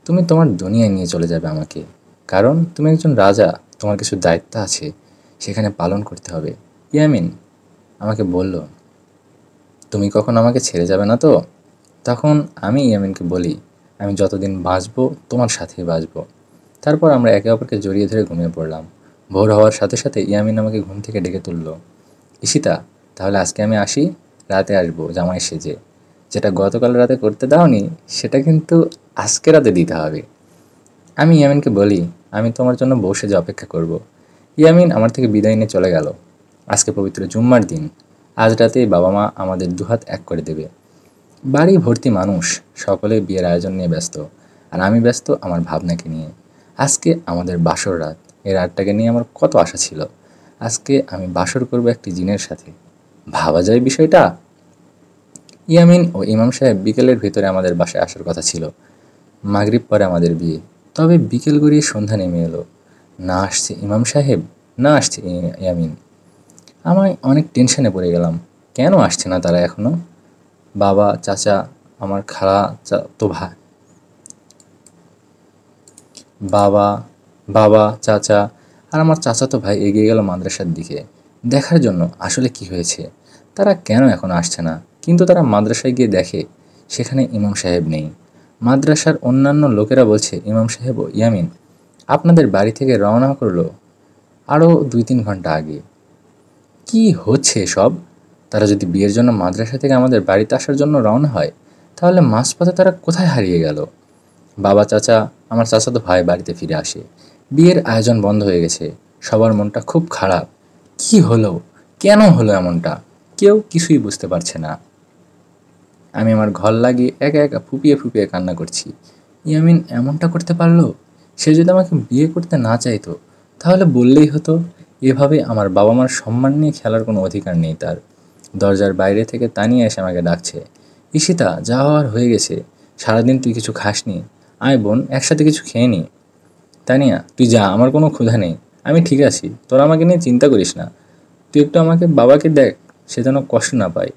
Speaker 2: তুমি তোমার দুনিয়ায় নিয়ে চলে যাবে আমাকে। কারণ তুমি একজন রাজা, তোমার কিছু দায়িত্ব আছে, সেখানে পালন করতে হবে। ইয়ামিন আমাকে বলল, তুমি কখন আমাকে ছেড়ে যাবে না তো? তখন আমি ইয়ামিনকে বলি, আমি যতদিন বাঁচবো তোমার সাথেই বাঁচবো। তারপর আমরা একে অপরকে জড়িয়ে ধরে ঘুমিয়ে পড়লাম। ভোর হওয়ার সাথে সাথে ইয়ামিন আমাকে ঘুম থেকে ডেকে তুলল। ঈশিতা, তাহলে আজকে আমি আসি, রাতে আসবো জামাই সেজে। যেটা গতকাল রাতে করতে দাওনি সেটা কিন্তু আজকে রাতে দিতে হবে। আমি ইয়ামিনকে বলি, আমি তোমার জন্য বউ সেজে অপেক্ষা করব। ইয়ামিন আমার থেকে বিদায় নিয়ে চলে গেল। আজকে পবিত্র জুম্মার দিন। আজ রাতেই বাবা মা আমাদের দুহাত এক করে দেবে। বাড়ি ভর্তি মানুষ, সকলে বিয়ের আয়োজন নিয়ে ব্যস্ত, আর আমি ব্যস্ত আমার ভাবনাকে নিয়ে। আজকে আমাদের বাসর রাত। এই রাতটাকে নিয়ে আমার কত আশা ছিল। আজকে আমি বাসর করব একটি জিনের সাথে। ভাবা যায় বিষয়টা? ইয়ামিন ও ইমাম সাহেব বিকেলের ভিতরে আমাদের বাসায় আসার কথা ছিল। মাগরিব পরে আমাদের বিয়ে। তবে বিকেল গড়িয়ে সন্ধ্যা নেমে এলো। না আসছে ইমাম সাহেব, না আসছে ইয়ামিন। আমি অনেক টেনশনে পড়ে গেলাম। কেন আসছে না তারা এখনও? বাবা, চাচা, আমার খালা তো ভাই, বাবা বাবা চাচা আর আমার চাচাতো ভাই এগিয়ে গেল মাদ্রাসার দিকে, দেখার জন্য আসলে কি হয়েছে, তারা কেন এখনও আসছে না। কিন্তু তারা মাদ্রাসায় গিয়ে দেখে সেখানে ইমাম সাহেব নেই। মাদ্রাসার অন্যান্য লোকেরা বলছে, ইমাম সাহেব ও ইয়ামিন আপনাদের বাড়ি থেকে রওনা করলো আরও 2-3 ঘন্টা আগে। কি হচ্ছে সব? তারা যদি বিয়ের জন্য মাদ্রাসা থেকে আমাদের বাড়িতে আসার জন্য রওনা হয়, তাহলে মাঝপথে তারা কোথায় হারিয়ে গেল? বাবা, চাচা, আমার চাচাতো ভাই বাড়িতে ফিরে আসে। বিয়ের আয়োজন বন্ধ হয়ে গেছে। সবার মনটা খুব খারাপ। কি হলো, কেন হলো এমনটা? কেউ কিছুই বুঝতে পারছে না। আমি আমার ঘর লাগিয়ে একা একা ফুপিয়ে ফুপিয়ে কান্না করছি। ইয়ামিন এমনটা করতে পারলো? সে যদি আমাকে বিয়ে করতে না চাইতো তাহলে বললেই হতো। এভাবে আমার বাবা মার সম্মান নিয়ে খেলার কোনো অধিকার নেই তার। দরজার বাইরে থেকে তানিয়া এসে আমাকে ডাকছে, ঈশিতা যা হওয়ার হয়ে গেছে, সারাদিন তুই কিছু খাসনি, আয় বোন একসাথে কিছু খেয়ে নি। তানিয়া, তুই যা, আমার কোনো ক্ষুধা নেই, আমি ঠিক আছি, তোরা আমাকে নিয়ে চিন্তা করিস না। তুই একটু আমাকে বাবাকে দেখ, সে যেন কষ্ট না পায়।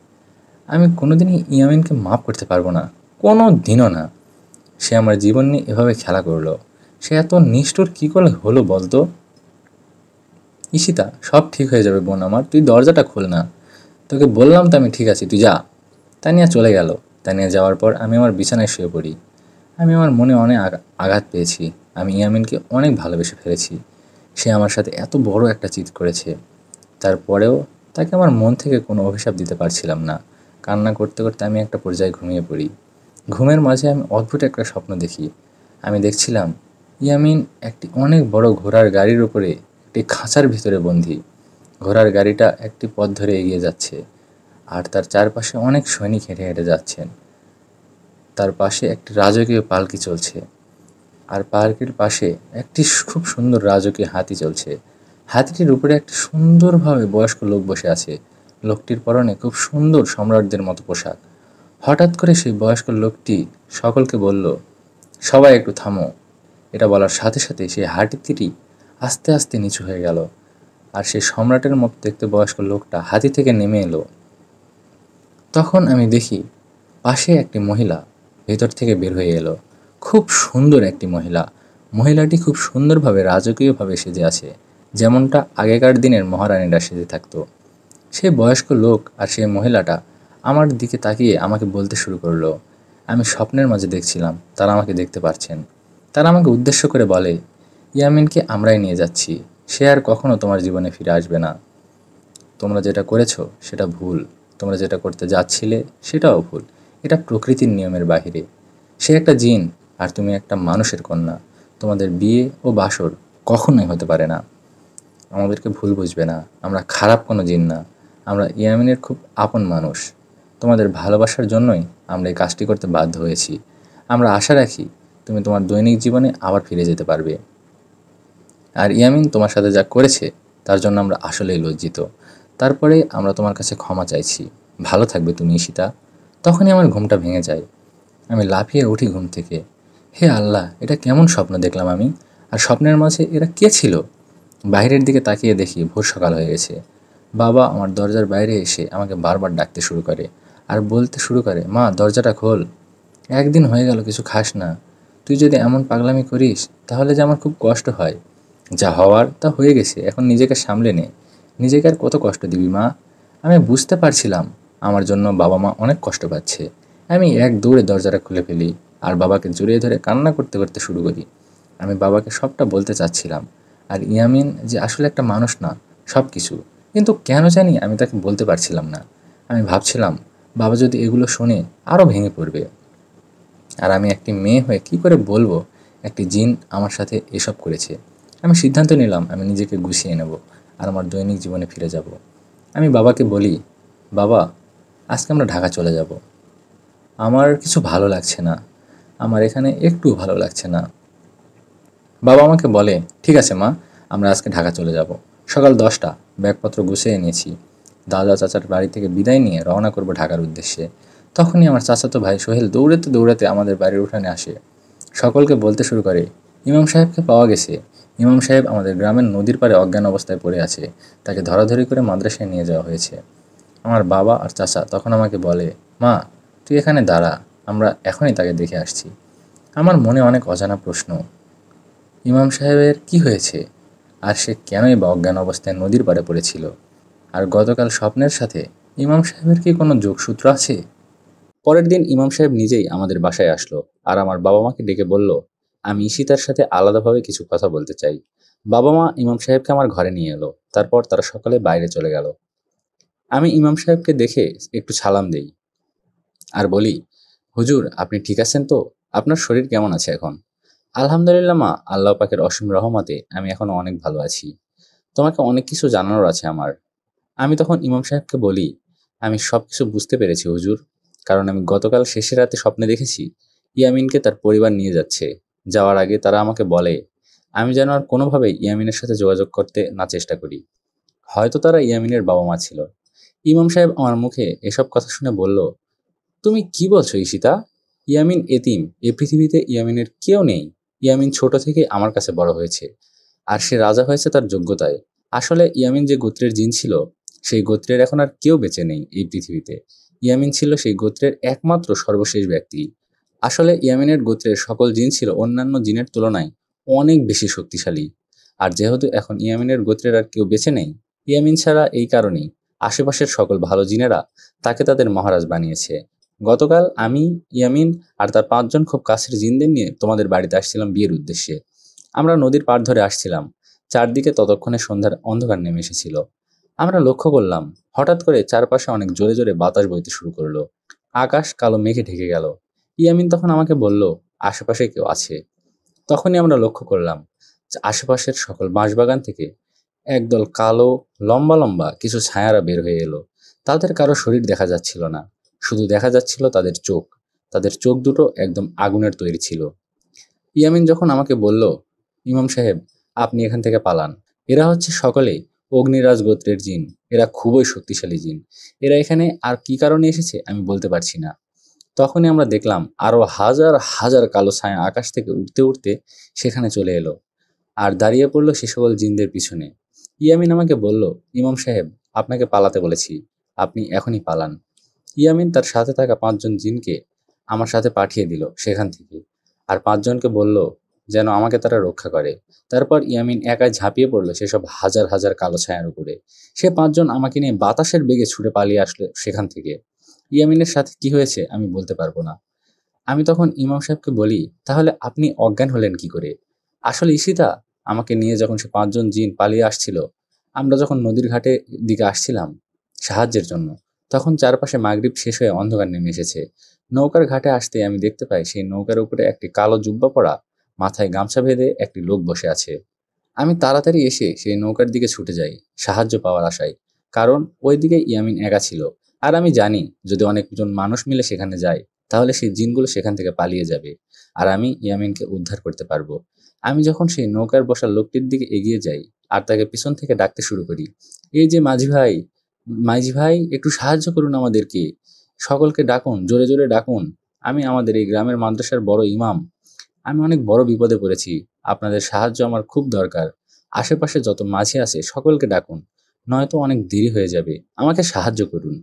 Speaker 2: আমি কোনোদিনই ইয়ামিনকে মাফ করতে পারবো না, কোনো দিনও না। সে আমার জীবন নিয়ে এভাবে খেলা করলো। সে এত নিষ্ঠুর কী করে হলো বলতো? ঈশিতা, সব ঠিক হয়ে যাবে বোন আমার, তুই দরজাটা খোল না। তোকে বললাম তো আমি ঠিক আছি, তুই যা। তানিয়া চলে গেল। তানিয়া যাওয়ার পর আমি আমার বিছানায় শুয়ে পড়ি। আমি আমার মনে অনেক আঘাত পেয়েছি। আমি ইয়ামিনকে অনেক ভালোবেসে ফেলেছি। সে আমার সাথে এত বড় একটা চিট করেছে। তারপরেও তাকে আমার মন থেকে কোনো অভিশাপ দিতে পারছিলাম না। কান্না করতে করতে আমি একটা পর্যায়ে ঘুমিয়ে পড়ি। ঘুমের মাঝে আমি অদ্ভুত একটা স্বপ্ন দেখি। আমি দেখছিলাম ইয়ামিন একটি অনেক বড় ঘোড়ার গাড়ির উপরে একটি খাঁচার ভিতরে বন্দী। ঘোড়ার গাড়িটা একটি পথ ধরে এগিয়ে যাচ্ছে, আর তার চারপাশে অনেক সৈনিক হেঁটে হেঁটে যাচ্ছেন। তার পাশে একটি রাজকীয় পালকি চলছে, আর পার্কের পাশে একটি খুব সুন্দর রাজকীয় হাতি চলছে। হাতিটির উপরে একটি সুন্দরভাবে বয়স্ক লোক বসে আছে। লোকটির পরনে খুব সুন্দর সম্রাটদের মতো পোশাক। হঠাৎ করে সেই বয়স্ক লোকটি সকলকে বলল, সবাই একটু থামো। এটা বলার সাথে সাথে সেই হাতিটি আস্তে আস্তে নিচু হয়ে গেল, আর সেই সম্রাটের মতো দেখতে বয়স্ক লোকটা হাতি থেকে নেমে এলো। তখন আমি দেখি পাশে একটি মহিলা ভেতর থেকে বের হয়ে এলো। খুব সুন্দর একটি মহিলা। মহিলাটি খুব সুন্দরভাবে রাজকীয়ভাবে সেজে আছে, যেমনটা আগেকার দিনের মহারানীরা সেজে থাকতো। সেই বয়স্ক লোক আর সেই মহিলাটা আমার দিকে তাকিয়ে আমাকে বলতে শুরু করলো। আমি স্বপ্নের মাঝে দেখছিলাম তারা আমাকে দেখতে পাচ্ছেন। তারা আমাকে উদ্দেশ্য করে বলে, ইয়ামিনকে আমরাই নিয়ে যাচ্ছি, সে আর কখনো তোমার জীবনে ফিরে আসবে না। তোমরা যেটা করেছো সেটা ভুল, তোমরা যেটা করতে যাচ্ছিলে সেটাও ভুল। এটা প্রকৃতির নিয়মের বাহিরে। সে একটা জিন আর তুমি একটা মানুষের কন্যা। তোমাদের বিয়ে ও বাসর কখনোই হতে পারে না। আমাদেরকে ভুল বুঝবে না, আমরা খারাপ কোনো জিন না। আমরা ইয়ামিনের খুব আপন মানুষ। তোমাদের ভালোবাসার জন্যই আমরা এই কাজটি করতে বাধ্য হয়েছি। আমরা আশা রাখি তুমি তোমার দৈনিক জীবনে আবার ফিরে যেতে পারবে। আর ইয়ামিন তোমার সাথে যা করেছে তার জন্য আমরা আসলেই লজ্জিত। তারপরে আমরা তোমার কাছে ক্ষমা চাইছি। ভালো থাকবে তুমি ঈশিতা। তখনই আমার ঘুমটা ভেঙে যায়। আমি লাফিয়ে উঠি ঘুম থেকে। হে আল্লাহ, এটা কেমন স্বপ্ন দেখলাম আমি? আর স্বপ্নের মাঝে এরা কে ছিল? বাইরের দিকে তাকিয়ে দেখি ভোর সকাল হয়ে গেছে। বাবা আমার দরজার বাইরে এসে আমাকে বারবার ডাকতে শুরু করে আর বলতে শুরু করে, মা দরজাটা খোল, একদিন হয়ে গেল কিছু খাস না, তুই যদি এমন পাগলামি করিস তাহলে যে আমার খুব কষ্ট হয়, যা হওয়ার তা হয়ে গেছে, এখন নিজেকে সামলে নে, নিজেকে আর কত কষ্ট দিবি মা। আমি বুঝতে পারছিলাম আমার জন্য বাবা মা অনেক কষ্ট পাচ্ছে। আমি এক দৌড়ে দরজাটা খুলে ফেলি আর বাবাকে জড়িয়ে ধরে কান্না করতে করতে শুরু করি। আমি বাবাকে সবটা বলতে চাচ্ছিলাম, আর ইয়ামিন যে আসলে একটা মানুষ না, সব কিছু, কিন্তু কেন জানি আমি তাকে বলতে পারছিলাম না। আমি ভাবছিলাম বাবা যদি এগুলো শোনে আরও ভেঙে পড়বে, আর আমি একটি মেয়ে হয়ে কী করে বলবো একটি জিন আমার সাথে এসব করেছে। আমি সিদ্ধান্ত নিলাম আমি নিজেকে গুছিয়ে নেব আর আমার দৈনিক জীবনে ফিরে যাব। আমি বাবাকে বলি, বাবা আজকে আমরা ঢাকা চলে যাব, আমার কিছু ভালো লাগছে না, আমার এখানে একটু ভালো লাগছে না। বাবা আমাকে বলে, ঠিক আছে মা, আমরা আজকে ঢাকা চলে যাব। সকাল 10টা, ব্যাগপত্র গুছিয়ে নিয়েছি, দাদা চাচার বাড়ি থেকে বিদায় নিয়ে রওনা করব ঢাকার উদ্দেশ্যে। তখনই আমার চাচাতো ভাই সোহেল দৌড়াতে দৌড়াতে আমাদের বাড়ির উঠানে আসে, সকলকে বলতে শুরু করে, ইমাম সাহেবকে পাওয়া গেছে, ইমাম সাহেব আমাদের গ্রামের নদীর পাড়ে অজ্ঞান অবস্থায় পড়ে আছে, তাকে ধরাধরি করে মাদ্রাসায় নিয়ে যাওয়া হয়েছে। আমার বাবা আর চাচা তখন আমাকে বলে, মা তুই এখানে দাঁড়া, আমরা এখনই তাকে দেখে আসছি। আমার মনে অনেক অজানা প্রশ্ন, ইমাম সাহেবের কি হয়েছে, আর সে কেনই বা অজ্ঞান অবস্থায় নদীর পাড়ে পড়েছিল, আর গতকাল স্বপ্নের সাথে ইমাম সাহেবের কি কোনো যোগসূত্র আছে? পরের দিন ইমাম সাহেব নিজেই আমাদের বাসায় আসলো আর আমার বাবা মাকে ডেকে বলল, আমি ঈশিতার সাথে আলাদাভাবে কিছু কথা বলতে চাই। বাবা মা ইমাম সাহেবকে আমার ঘরে নিয়ে এলো, তারপর তারা সকলে বাইরে চলে গেল। আমি ইমাম সাহেবকে দেখে একটু সালাম দেই আর বলি, হুজুর আপনি ঠিক আছেন তো, আপনার শরীর কেমন আছে এখন? আলহামদুলিল্লাহ মা, আল্লাহ পাকের অসীম রহমতে আমি এখনো অনেক ভালো আছি, তোমাকে অনেক কিছু জানানোর আছে আমার। আমি তখন ইমাম সাহেবকে বলি, আমি সব কিছু বুঝতে পেরেছি হুজুর, কারণ আমি গতকাল শেষের রাতে স্বপ্নে দেখেছি ইয়ামিনকে তার পরিবার নিয়ে যাচ্ছে। যাওয়ার আগে তারা আমাকে বলে আমি যেন আর কোনোভাবেই ইয়ামিনের সাথে যোগাযোগ করতে না চেষ্টা করি, হয়তো তারা ইয়ামিনের বাবা মা ছিল। ইমাম সাহেব আমার মুখে এসব কথা শুনে বলল, তুমি কি বলছো ঈশিতা, ইয়ামিন এতিম, এ পৃথিবীতে ইয়ামিনের কেউ নেই, ইয়ামিন ছোট থেকে আমার কাছে বড় হয়েছে, আর সে রাজা হয়েছে তার যোগ্যতায়। আসলে ইয়ামিন যে গোত্রের জিন ছিল, সেই গোত্রের এখন আর কেউ বেঁচে নেই এই পৃথিবীতে। ইয়ামিন ছিল সেই গোত্রের একমাত্র সর্বশেষ ব্যক্তি। আসলে ইয়ামিনের গোত্রের সকল জিন ছিল অন্যান্য জিনের তুলনায় অনেক বেশি শক্তিশালী। আর যেহেতু এখন ইয়ামিনের গোত্রের আর কেউ বেঁচে নেই, ইয়ামিন ছাড়া এই কারণেই আশেপাশের সকল ভালো জিনেরা তাকে তাদের মহারাজ বানিয়েছে। গতকাল আমি, ইয়ামিন আর তার 5জন খুব কাছের জিনদের নিয়ে তোমাদের বাড়িতে আসছিলাম বিয়ের উদ্দেশ্যে। আমরা নদীর পাড় ধরে আসছিলাম, চারদিকে ততক্ষণে সন্ধ্যার অন্ধকার নেমে এসেছিল। আমরা লক্ষ্য করলাম হঠাৎ করে চারপাশে অনেক জোরে জোরে বাতাস বইতে শুরু করলো, আকাশ কালো মেঘে ঢেকে গেল। ইয়ামিন তখন আমাকে বলল, আশেপাশে কেউ আছে। তখনই আমরা লক্ষ্য করলাম যে আশেপাশের সকল বাঁশবাগান থেকে একদল কালো লম্বা লম্বা কিছু ছায়ারা বের হয়ে এলো। তাদের কারো শরীর দেখা যাচ্ছিল না, শুধু দেখা যাচ্ছিল তাদের চোখ। তাদের চোখ দুটো একদম আগুনের তৈরি ছিল। ইয়ামিন যখন আমাকে বলল, ইমাম সাহেব আপনি এখান থেকে পালান, এরা হচ্ছে সকলেই অগ্নিরাজ গোত্রের জিন, এরা খুবই শক্তিশালী জিন, এরা এখানে আর কি কারণে এসেছে আমি বলতে পারছি না। তখনই আমরা দেখলাম আরো হাজার হাজার কালো ছায়া আকাশ থেকে উঠতে উঠতে সেখানে চলে এলো আর দাঁড়িয়ে পড়লো সে সকল জিনদের পিছনে। ইয়ামিন আমাকে বলল, ইমাম সাহেব আপনাকে পালাতে বলেছি, আপনি এখনই পালান। ইয়ামিন তার সাথে থাকা 5জন জিনকে আমার সাথে পাঠিয়ে দিল সেখান থেকে, আর 5জনকে বলল যেন আমাকে তারা রক্ষা করে। তারপর ইয়ামিন একাই ঝাঁপিয়ে পড়লো সেসব হাজার হাজার কালো ছায়ার উপরে। সে 5জন আমাকে নিয়ে বাতাসের বেগে ছুটে পালিয়ে আসলো সেখান থেকে। ইয়ামিনের সাথে কি হয়েছে আমি বলতে পারবো না। আমি তখন ইমাম সাহেবকে বলি, তাহলে আপনি অজ্ঞান হলেন কি করে? আসলে ঈশিতা, আমাকে নিয়ে যখন সে 5জন জিন পালিয়ে আসছিল, আমরা যখন নদীর ঘাটে দিকে আসছিলাম সাহায্যের জন্য, তখন চারপাশে মাগরিব শেষ হয়ে অন্ধকার নেমে এসেছে। নৌকার ঘাটে আসতে আমি দেখতে পাই সেই নৌকার উপরে একটি কালো জুব্বা পরা, মাথায় গামছা বেঁধে একটি লোক বসে আছে। আমি তাড়াতাড়ি এসে সেই নৌকার দিকে ছুটে যাই সাহায্য পাওয়ার আশায়, কারণ ওইদিকে ইয়ামিন একা ছিল। আর আমি জানি যদি অনেকজন মানুষ মিলে সেখানে যায় তাহলে সেই জিনগুলো সেখান থেকে পালিয়ে যাবে আর আমি ইয়ামিনকে উদ্ধার করতে পারবো। আমি যখন সেই নৌকার বসা লোকটির দিকে এগিয়ে যাই আর তাকে পিছন থেকে ডাকতে শুরু করি, এই যে মাঝি ভাই, মাঝি ভাই একটু সাহায্য করুন আমাদেরকে, সকলকে ডাকুন, জোরে জোরে ডাকুন, আমি আমাদের এই গ্রামের মাদ্রাসার বড় ইমাম, আমি অনেক বড় বিপদে পড়েছি, আপনাদের সাহায্য আমার খুব দরকার, আশেপাশে যত মাঝি আছে সকলকে ডাকুন, নয়তো অনেক দেরি হয়ে যাবে, আমাকে সাহায্য করুন।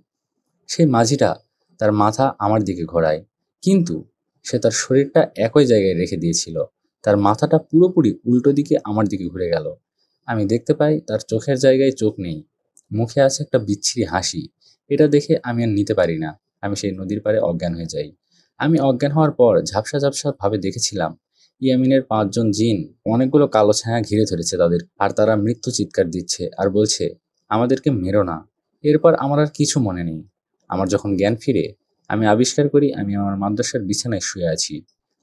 Speaker 2: সেই মাঝিটা তার মাথা আমার দিকে ঘোরায়, কিন্তু সে তার শরীরটা একই জায়গায় রেখে দিয়েছিল। তার মাথাটা পুরোপুরি উল্টো দিকে আমার দিকে ঘুরে গেল। আমি দেখতে পাই তার চোখের জায়গায় চোখ নেই, মুখে আছে একটা বিচ্ছিরি হাসি। এটা দেখে আমি আর নিতে পারি না, আমি সেই নদীর পাড়ে অজ্ঞান হয়ে যাই। আমি অজ্ঞান হওয়ার পর ঝাপসা ঝাপসা ভাবে দেখেছিলাম ইয়ামিনের 5জন জিন, অনেকগুলো কালো ছায়া ঘিরে ধরেছে তাদের, আর তারা মৃত্যু চিৎকার দিচ্ছে আর বলছে, আমাদেরকে মেরো না। এরপর আমার আর কিছু মনে নেই। আমার যখন জ্ঞান ফিরে, আমি আবিষ্কার করি আমি আমার মাদ্রাসার বিছানায় শুয়ে আছি।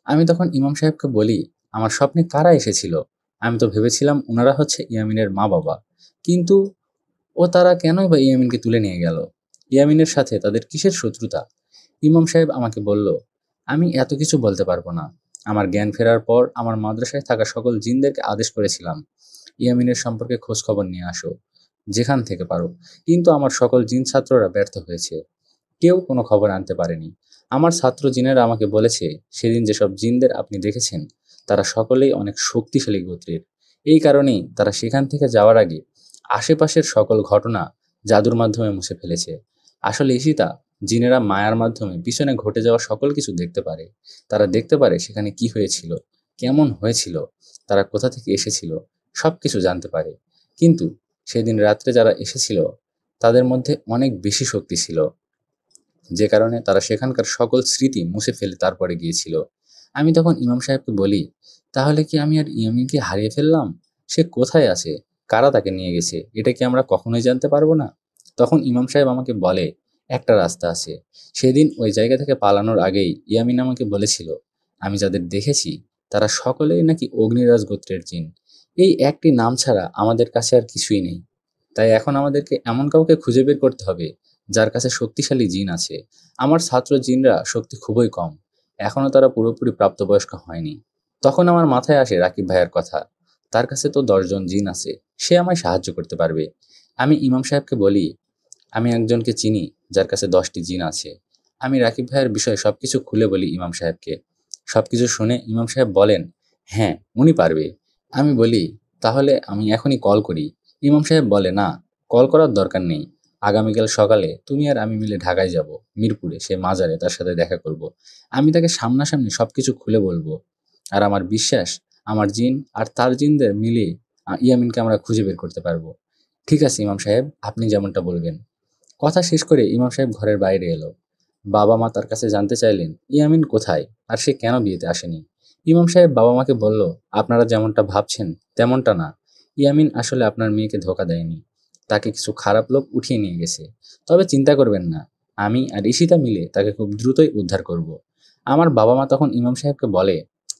Speaker 2: আমি তখন ইমাম সাহেবকে বলি, আমার স্বপ্নে কারা এসেছিল? আমি তো ভেবেছিলাম ওনারা হচ্ছে ইয়ামিনের মা বাবা, কিন্তু তারা কেনই বা ইয়ামিনকে তুলে নিয়ে গেল? ইয়ামিনের সাথে তাদের কিসের শত্রুতা? ইমাম সাহেব আমাকে বলল, আমি এত কিছু বলতে পারবো না। আমার জ্ঞান ফেরার পর আমার মাদ্রাসায় থাকা সকল জিনদেরকে আদেশ করেছিলাম, ইয়ামিনের সম্পর্কে খোঁজ খবর নিয়ে আসো যেখান থেকে পারো। কিন্তু আমার সকল জিন ছাত্ররা ব্যর্থ হয়েছে, কেউ কোনো খবর আনতে পারেনি। আমার ছাত্র জিনেরা আমাকে বলেছে, সেদিন যেসব জিনদের আপনি দেখেছেন তারা সকলেই অনেক শক্তিশালী গোত্রের। এই কারণেই তারা সেখান থেকে যাওয়ার আগে আশেপাশের সকল ঘটনা জাদুর মাধ্যমে মুছে ফেলেছে। আসলে ঈশিতা, জিনেরা মায়ার মাধ্যমে পিছনে ঘটে যাওয়া সকল কিছু দেখতে পারে। তারা দেখতে পারে সেখানে কি হয়েছিল, কেমন হয়েছিল, তারা কোথা থেকে এসেছিল, সব কিছু জানতে পারে। কিন্তু সেদিন রাত্রে যারা এসেছিল তাদের মধ্যে অনেক বেশি শক্তি ছিল, যে কারণে তারা সেখানকার সকল স্মৃতি মুছে ফেলে তারপরে গিয়েছিল। আমি তখন ইমাম সাহেবকে বলি, তাহলে কি আমি আর ইয়ামিনকে হারিয়ে ফেললাম? সে কোথায় আছে? কারা তাকে নিয়ে গেছে? এটা কি আমরা কখনোই জানতে পারবো না? তখন ইমাম সাহেব আমাকে বলে, একটা রাস্তা আছে। সেদিন ওই জায়গা থেকে পালানোর আগেই ইয়ামিন আমাকে বলেছিল, আমি যাদের দেখেছি তারা সকলেই নাকি অগ্নিরাজ গোত্রের জিন। এই একটি নাম ছাড়া আমাদের কাছে আর কিছুই নেই। তাই এখন আমাদেরকে এমন কাউকে খুঁজে বের করতে হবে যার কাছে শক্তিশালী জিন আছে। আমার ছাত্র জিনরা শক্তি খুবই কম, এখনো তারা পুরোপুরি প্রাপ্তবয়স্ক হয়নি। তখন আমার মাথায় আসে রাকিব ভাইয়ের কথা। তার কাছে তো 10জন জিন আছে, সে আমায় সাহায্য করতে পারবে। আমি ইমাম সাহেবকে বলি, আমি একজনকে চিনি যার কাছে 10টি জিন আছে। আমি রাকিব ভাইয়ের বিষয়ে সবকিছু খুলে বলি ইমাম সাহেবকে। সবকিছু শুনে ইমাম সাহেব বলেন, হ্যাঁ উনি পারবে। আমি বলি, তাহলে আমি এখনই কল করি। ইমাম সাহেব বলে, না, কল করার দরকার নেই। আগামীকাল সকালে তুমি আর আমি মিলে ঢাকায় যাব, মিরপুরে সে মাজারে তার সাথে দেখা করব। আমি তাকে সামনাসামনি সবকিছু খুলে বলবো। আর আমার বিশ্বাস, আমার জিন আর তার জিনদের মিলে ইয়ামিনকে আমরা খুঁজে বের করতে পারবো। ঠিক আছে ইমাম সাহেব, আপনি যেমনটা বলবেন। কথা শেষ করে ইমাম সাহেব ঘরের বাইরে এলো। বাবা মা তার কাছে জানতে চাইলেন ইয়ামিন কোথায় আর সে কেন বিয়েতে আসেনি। ইমাম সাহেব বাবা মাকে বলল, আপনারা যেমনটা ভাবছেন তেমনটা না। ইয়ামিন আসলে আপনার মেয়েকে ধোকা দেয়নি, তাকে কিছু খারাপ লোক উঠিয়ে নিয়ে গেছে। তবে চিন্তা করবেন না, আমি আর ঈশিতা মিলে তাকে খুব দ্রুতই উদ্ধার করব। আমার বাবা মা তখন ইমাম সাহেবকে বলে,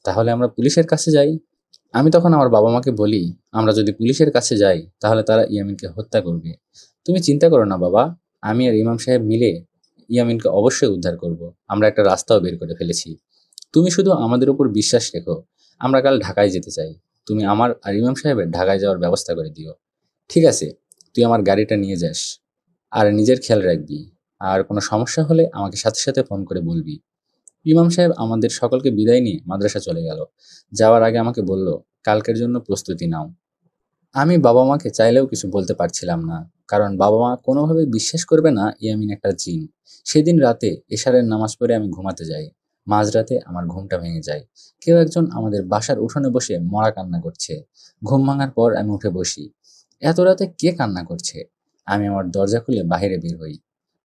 Speaker 2: তাহলে আমরা পুলিশের কাছে যাই। আমি তখন আমার বাবা মাকে বলি, আমরা যদি পুলিশের কাছে যাই তাহলে তারা ইয়ামিনকে হত্যা করবে। তুমি চিন্তা করো না বাবা, আমি আর ইমাম সাহেব মিলে ইয়ামিনকে অবশ্যই উদ্ধার করব। আমরা একটা রাস্তাও বের করে ফেলেছি। তুমি শুধু আমাদের উপর বিশ্বাস রেখো। আমরা কাল ঢাকায় যেতে চাই, তুমি আমার আর ইমাম সাহেবের ঢাকায় যাওয়ার ব্যবস্থা করে দিও। ঠিক আছে, তুই আমার গাড়িটা নিয়ে যাস, আর নিজের খেয়াল রাখবি। আর কোনো সমস্যা হলে আমাকে সাথে সাথে ফোন করে বলবি। ইমাম সাহেব আমাদের সকলকে বিদায় নিয়ে মাদ্রাসা চলে গেল। যাওয়ার আগে আমাকে বলল, কালকের জন্য প্রস্তুতি নাও। আমি বাবা মাকে চাইলেও কিছু বলতে পারছিলাম না, কারণ বাবা মা কোনোভাবেই বিশ্বাস করবে না ইয়ামিন একটা জিন। সেদিন রাতে এশারের নামাজ পড়ে আমি ঘুমাতে যাই। মাঝরাতে আমার ঘুমটা ভেঙে যায়। কেউ একজন আমাদের বাসার উঠোনে বসে মরা কান্না করছে। ঘুম ভাঙার পর আমি উঠে বসি। এত রাতে কে কান্না করছে? আমি আমার দরজা খুলে বাইরে বের হই,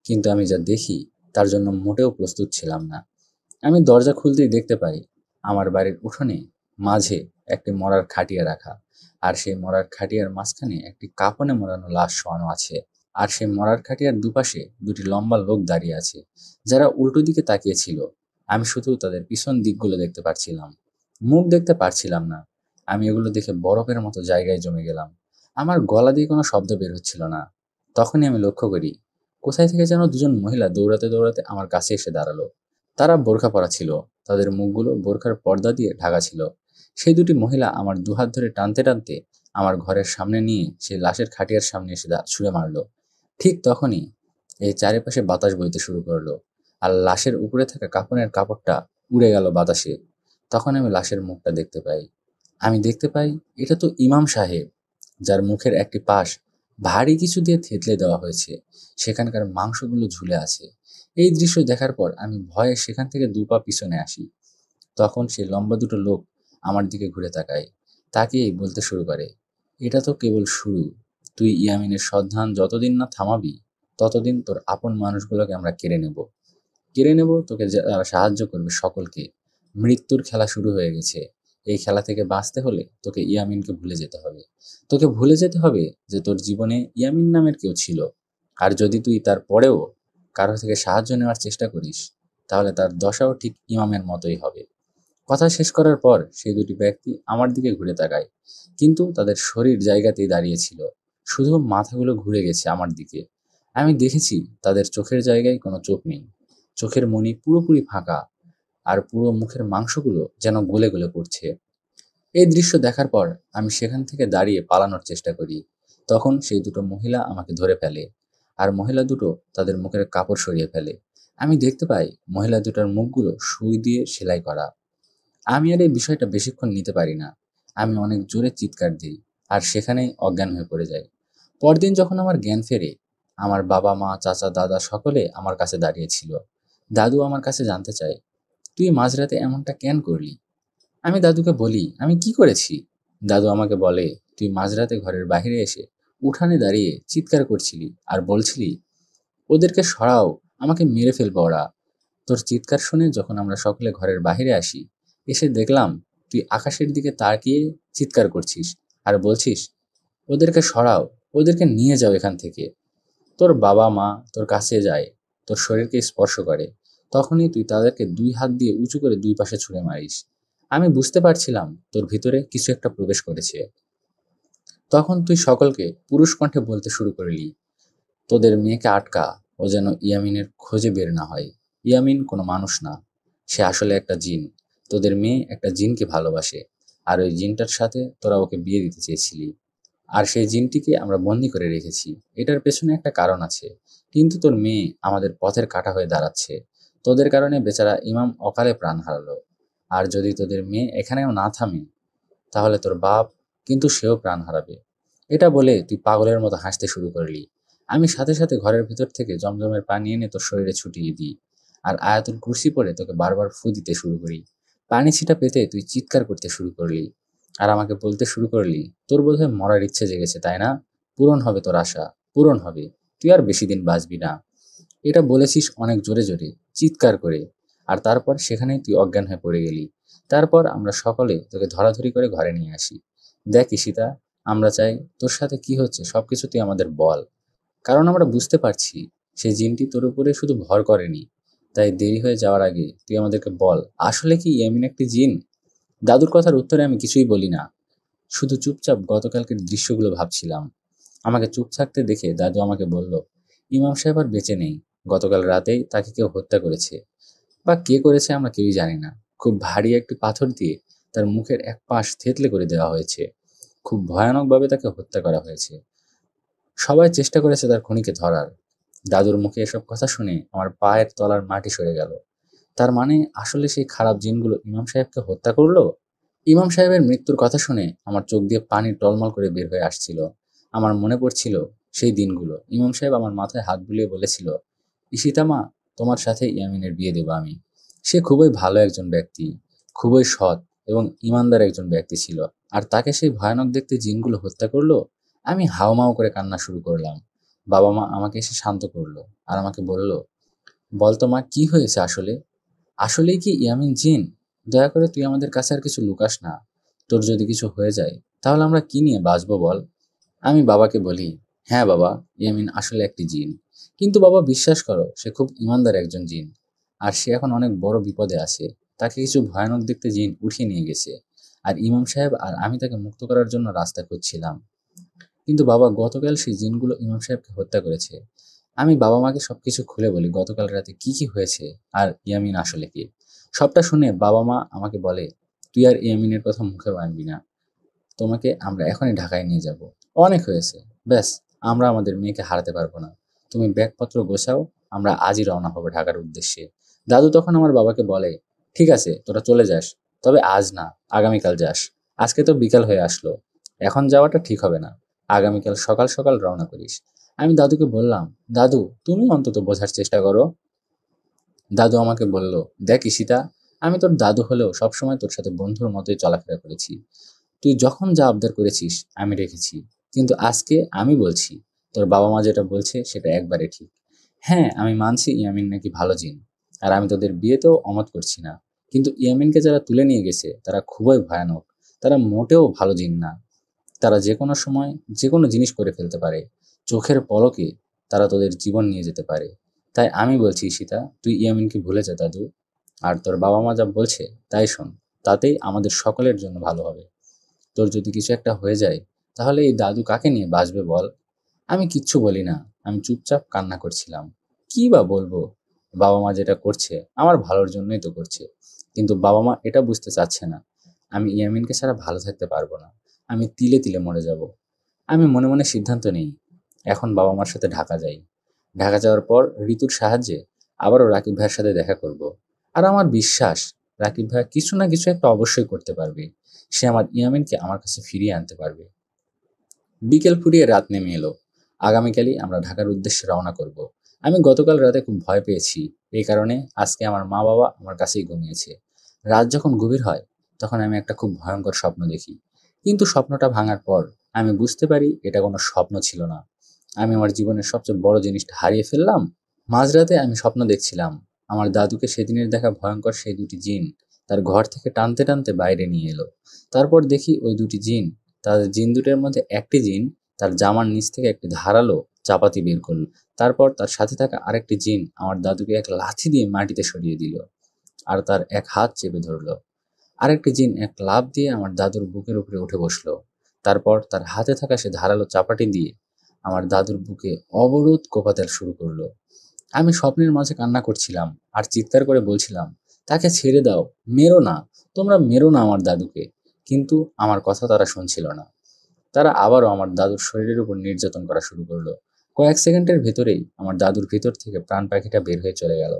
Speaker 2: কিন্তু আমি যা দেখি তার জন্য মোটেও প্রস্তুত ছিলাম না। আমি দরজা খুলতেই দেখতে পাই আমার বাড়ির উঠোনে মাঝে একটি মরার খাটিয়া রাখা, আর সেই মরার খাটিয়ার মাঝখানে একটি কাফনে মোড়ানো লাশ শোয়ানো আছে। আর সেই মরার খাটিয়ার দুপাশে দুটি লম্বা লোক দাঁড়িয়ে আছে, যারা উল্টো দিকে তাকিয়ে ছিল। আমি শুধু তাদের পিছন দিকগুলো দেখতে পারছিলাম, মুখ দেখতে পারছিলাম না। আমি এগুলো দেখে বরফের মতো জায়গায় জমে গেলাম। আমার গলা দিয়ে কোনো শব্দ বের হচ্ছিল না। তখনই আমি লক্ষ্য করি কোথায় থেকে যেন দুজন মহিলা দৌড়াতে দৌড়াতে আমার কাছে এসে দাঁড়ালো। তারা বোরখা পরা ছিল, তাদের মুখগুলো বোরখার পর্দা দিয়ে ঢাকা ছিল। সেই দুটি মহিলা আমার দুহাত ধরে টানতে টানতে আমার ঘরের সামনে নিয়ে সেই লাশের খাটিয়ার সামনে এসে ছুঁড়ে মারলো। ঠিক তখনই এই চারিপাশে বাতাস বইতে শুরু করলো, আর লাশের উপরে থাকা কাপড়ের কাপড়টা উড়ে গেল বাতাসে। তখন আমি লাশের মুখটা দেখতে পাই। আমি দেখতে পাই এটা তো ইমাম সাহেব, যার মুখের একটি পাশ ভারী কিছু দিয়ে থেতলে দেওয়া হয়েছে, সেখানকার মাংসগুলো ঝুলে আছে। এই দৃশ্য দেখার পর আমি ভয়ে সেখান থেকে 2 পা পিছনে আসি। তখন সেই লম্বা দুটো লোক আমার দিকে ঘুরে তাকায়, তাকিয়েই বলতে শুরু করে, এটা তো কেবল শুরু। তুই ইয়ামিনের সন্ধান যতদিন না থামাবি, ততদিন তোর আপন মানুষগুলোকে আমরা কেড়ে নেব, তোকে যারা সাহায্য করবে সকলকে। মৃত্যুর খেলা শুরু হয়ে গেছে। এই খেলা থেকে বাঁচতে হলে তোকে ইয়ামিনকে ভুলে যেতে হবে। তোকে ভুলে যেতে হবে যে তোর জীবনে ইয়ামিন নামের কেউ ছিল। আর যদি তুই তার পরেও কারো থেকে সাহায্য নেওয়ার চেষ্টা করিস, তাহলে তার দশাও ঠিক ইমামের মতোই হবে। কথা শেষ করার পর সেই দুটি ব্যক্তি আমার দিকে ঘুরে তাকায়, কিন্তু তাদের শরীর জায়গাতেই দাঁড়িয়েছিল, শুধু মাথাগুলো ঘুরে গেছে আমার দিকে। আমি দেখেছি তাদের চোখের জায়গায় কোনো চোখ নেই, চোখের মণি পুরোপুরি ফাঁকা, আর পুরো মুখের মাংসগুলো যেন গলে গলে পড়ছে। এই দৃশ্য দেখার পর আমি সেখান থেকে দাঁড়িয়ে পালানোর চেষ্টা করি। তখন সেই দুটো মহিলা আমাকে ধরে ফেলে, আর মহিলা দুটো তাদের মুখের কাপড় সরিয়ে ফেলে। আমি দেখতে পাই মহিলা দুটোর মুখগুলো সুই দিয়ে সেলাই করা। আমি আর এই বিষয়টা বেশিক্ষণ নিতে পারি না। আমি অনেক জোরে চিৎকার দিই, আর সেখানেই অজ্ঞান হয়ে পড়ে যাই। পরদিন যখন আমার জ্ঞান ফেরে, আমার বাবা মা চাচা দাদা সকলে আমার কাছে দাঁড়িয়েছিল। দাদু আমার কাছে জানতে চায়, তুই মাঝরাতে এমনটা কেন করলি? আমি দাদুকে বলি, আমি কি করেছি? দাদু আমাকে বলে, তুই মাঝরাতে ঘরের বাইরে এসে উঠানে দাঁড়িয়ে চিৎকার করছিলি আর বলছিলি, ওদেরকে সরাও, আমাকে মেরে ফেলবো ওরা। তোর চিৎকার শুনে যখন আমরা সকলে ঘরের বাইরে আসি, এসে দেখলাম তুই আকাশের দিকে তাকিয়ে চিৎকার করছিস আর বলছিস, ওদেরকে সরাও, ওদেরকে নিয়ে যাও এখান থেকে। তোর বাবা মা তোর কাছে যায়, তোর শরীরকে স্পর্শ করে, তখনই তুই তাদেরকে 2 হাত দিয়ে উঁচু করে 2 পাশে ছুঁড়ে মারিস। আমি বুঝতে পারছিলাম তোর ভিতরে কিছু একটা প্রবেশ করেছে। তখন তুই সকলকে পুরুষ কণ্ঠে বলতে শুরু করলি, তোদের মেয়েকে আটকা, ও যেন ইয়ামিনের খোঁজে বের না হয়। ইয়ামিন কোনো মানুষ না, সে আসলে একটা জিন। তোদের মেয়ে একটা জিনকে ভালোবাসে, আর ওই জিনটার সাথে তোরা ওকে বিয়ে দিতে চেয়েছিলি। আর সেই জিনটিকে আমরা বন্দি করে রেখেছি। এটার পেছনে একটা কারণ আছে, কিন্তু তোর মেয়ে আমাদের পথের কাঁটা হয়ে দাঁড়াচ্ছে। তোদের কারণে বেচারা ইমাম অকালে প্রাণ হারালো। আর যদি তোদের মেয়ে এখানেও না থামে, তাহলে তোর বাপ কিন্তু সেও প্রাণ হারাবে। এটা বলে তুই পাগলের মতো হাসতে শুরু করলি। আমি সাথে সাথে ঘরের ভিতর থেকে জমজমের পানি এনে তোর শরীরে ছুটিয়ে দিই, আর আয়াতুল কুরসি পড়ে তোকে বারবার ফু দিতে শুরু করি। পানি ছিটা পেতে তুই চিৎকার করতে শুরু করলি, আর আমাকে বলতে শুরু করলি, তোর বোধহয় মরার ইচ্ছে জেগেছে তাই না? পূরণ হবে তোর আশা, পূরণ হবে, তুই আর বেশি দিন বাঁচবি না। এটা বলেছিস অনেক জোরে জোরে চিৎকার করে, আর তারপর সেখানেই তুই অজ্ঞান হয়ে পড়ে গেলি। তারপর আমরা সকলে তোকে ধরাধরি করে ঘরে নিয়ে আসি। দেখ ঈশিতা, আমরা চাই তোর সাথে কি হচ্ছে সবকিছু তুই আমাদের বল, কারণ আমরা বুঝতে পারছি সেই জিনটি তোর উপরে শুধু ভর করেনি। তাই দেরি হয়ে যাওয়ার আগে তুই আমাদেরকে বল, আসলে কি ইয়ামিন একটি জিন? দাদুর কথার উত্তরে আমি কিছুই বলি না, শুধু চুপচাপ গতকালকের দৃশ্যগুলো ভাবছিলাম। আমাকে চুপ থাকতে দেখে দাদু আমাকে বলল, ইমাম সাহেব আর বেঁচে নেই। গতকাল রাতেই তাকে কেউ হত্যা করেছে, বা কে করেছে আমরা কেউই জানি না। খুব ভারী একটি পাথর দিয়ে তার মুখের এক পাশ থেতলে করে দেওয়া হয়েছে। খুব ভয়ানকভাবে তাকে হত্যা করা হয়েছে। সবাই চেষ্টা করেছে তার খুনিকে ধরার। দাদুর মুখে এসব কথা শুনে আমার পায়ের তলার মাটি সরে গেল। তার মানে আসলে সেই খারাপ জিনগুলো ইমাম সাহেবকে হত্যা করলো? ইমাম সাহেবের মৃত্যুর কথা শুনে আমার চোখ দিয়ে পানি টলমল করে বের হয়ে আসছিল। আমার মনে পড়ছিল সেই দিনগুলো। ইমাম সাহেব আমার মাথায় হাত বুলিয়ে বলেছিল, ঈশিতা মা, তোমার সাথে ইয়ামিনের বিয়ে দেব আমি। সে খুবই ভালো একজন ব্যক্তি, খুবই সৎ এবং ইমানদার একজন ব্যক্তি ছিল, আর তাকে সেই ভয়ানক দেখতে জিনগুলো হত্যা করলো। আমি হাউমাউ করে কান্না শুরু করলাম। বাবা মা আমাকে এসে শান্ত করলো, আর আমাকে বলল, বলতো মা, কি হয়েছে আসলে? আসলেই কি ইয়ামিন জিন? দয়া করে তুই আমাদের কাছে আর কিছু লুকাস না। তোর যদি কিছু হয়ে যায়, তাহলে আমরা কি নিয়ে বাঁচবো বল? আমি বাবাকে বলি, হ্যাঁ বাবা, ইয়ামিন আসলে একটি জিন। কিন্তু বাবা, বিশ্বাস করো, সে খুব ইমানদার একজন জিন, আর সে এখন অনেক বড় বিপদে আছে। তাকে কিছু ভয়ানক দেখতে জিন উঠিয়ে নিয়ে গেছে, আর ইমাম সাহেব আর আমি তাকে মুক্ত করার জন্য রাস্তা খুঁজছিলাম। কিন্তু বাবা, গতকাল সেই জিনগুলো ইমাম সাহেবকে হত্যা করেছে। আমি বাবা মাকে সবকিছু খুলে বলি গতকাল রাতে কি কি হয়েছে, আর ইয়ামিন আসলে কি। সবটা শুনে বাবা মা আমাকে বলে, তুই আর ইয়ামিনের কথা মুখে আনবি না, তোমাকে আমরা এখনই ঢাকায় নিয়ে যাব। অনেক হয়েছে, ব্যাস, আমরা আমাদের মেয়েকে হারাতে পারবো না। তুমি ব্যাগপত্র গোছাও, আমরা আজই রওনা হবো ঢাকার উদ্দেশ্যে। দাদু তখন আমার বাবাকে বলে, ঠিক আছে, তোরা চলে যাস, তবে আজ না, আগামীকাল যাস। আজকে তো বিকাল হয়ে আসলো, এখন যাওয়াটা ঠিক হবে না। আগামীকাল সকাল সকাল রওনা করিস। আমি দাদুকে বললাম, দাদু তুমি অন্তত বোঝার চেষ্টা করো। দাদু আমাকে বলল, দেখ ঈশিতা, আমি তোর দাদু হলেও সবসময় তোর সাথে বন্ধুর মতোই চলাফেরা করেছি। তুই যখন যা আবদার করেছিস আমি রেখেছি, কিন্তু আজকে আমি বলছি তোর বাবা মা যেটা বলছে সেটা একবারে ঠিক। হ্যাঁ, আমি মানছি ইয়ামিন নাকি ভালো জিন, আর আমি তোদের বিয়েতেও অমত করছি না, কিন্তু ইয়ামিনকে যারা তুলে নিয়ে গেছে তারা খুবই ভয়ানক। তারা মোটেও ভালো জিন না। তারা যে কোনো সময় যে কোনো জিনিস করে ফেলতে পারে। চোখের পলকে তারা তোদের জীবন নিয়ে যেতে পারে। তাই আমি বলছি সীতা, তুই ইয়ামিনকে ভুলে যা দাদু। আর তোর বাবা মা যা বলছে তাই শোন, তাতেই আমাদের সকলের জন্য ভালো হবে। তোর যদি কিছু একটা হয়ে যায় তাহলে এই দাদু কাকে নিয়ে বাঁচবে বল? আমি কিচ্ছু বলি না, আমি চুপচাপ কান্না করছিলাম। কি বা বলবো? বাবা মা যেটা করছে আমার ভালোর জন্যই তো করছে, কিন্তু বাবা মা এটা বুঝতে চাচ্ছে না। আমি ইয়ামিনকে ছাড়া ভালো থাকতে পারবো না। আমি তিলে তিলে মরে যাব। আমি মনে মনে সিদ্ধান্ত নেই, এখন বাবা মার সাথে ঢাকা যাই। ঢাকা যাওয়ার পর ঋতুর সাহায্যে আবারও রাকিব ভাইয়ের সাথে দেখা করব। আর আমার বিশ্বাস রাকিব ভাই কিছু না কিছু একটা অবশ্যই করতে পারবে। সে আমার ইয়ামিনকে আমার কাছে ফিরিয়ে আনতে পারবে। বিকেল ফুরিয়ে রাত নেমে এলো। আগামীকালই আমরা ঢাকার উদ্দেশ্যে রওনা করব। আমি গতকাল রাতে খুব ভয় পেয়েছি, এই কারণে আজকে আমার মা বাবা আমার কাছেই ঘুমিয়েছে। রাত যখন গভীর হয় তখন আমি একটা খুব ভয়ঙ্কর স্বপ্ন দেখি, কিন্তু স্বপ্নটা ভাঙার পর আমি বুঝতে পারি এটা কোনো স্বপ্ন ছিল না। আমি আমার জীবনের সবচেয়ে বড় জিনিসটা হারিয়ে ফেললাম। মাঝরাতে আমি স্বপ্ন দেখছিলাম আমার দাদুকে সেদিনের দেখা ভয়ঙ্কর সেই দুটি জিন তার ঘর থেকে টানতে টানতে বাইরে নিয়ে এলো। তারপর দেখি ওই দুটি জিন, তাদের জিন দুটের মধ্যে একটি জিন তার জামার নিচ থেকে একটি ধারালো চাপাতি বের করল। তারপর তার সাথে থাকা আরেকটি জিন আমার দাদুকে এক লাথি দিয়ে মাটিতে সরিয়ে দিল, আর তার এক হাত চেপে ধরলো। আরেকটি জিন এক লাফ দিয়ে আমার দাদুর বুকের উপরে উঠে বসলো। তারপর তার হাতে থাকা সে ধারালো চাপাটি দিয়ে আমার দাদুর বুকে অবরোধ কোপাতে শুরু করলো। আমি স্বপ্নের মাঝে কান্না করছিলাম আর চিৎকার করে বলছিলাম, তাকে ছেড়ে দাও, মেরো না, তোমরা মেরো না আমার দাদুকে। কিন্তু আমার কথা তারা শুনছিল না। তারা আবারও আমার দাদুর শরীরের উপর নির্যাতন করা শুরু করলো। কয়েক সেকেন্ডের ভেতরেই আমার দাদুর ভিতর থেকে প্রাণ পাখিটা বের হয়ে চলে গেল।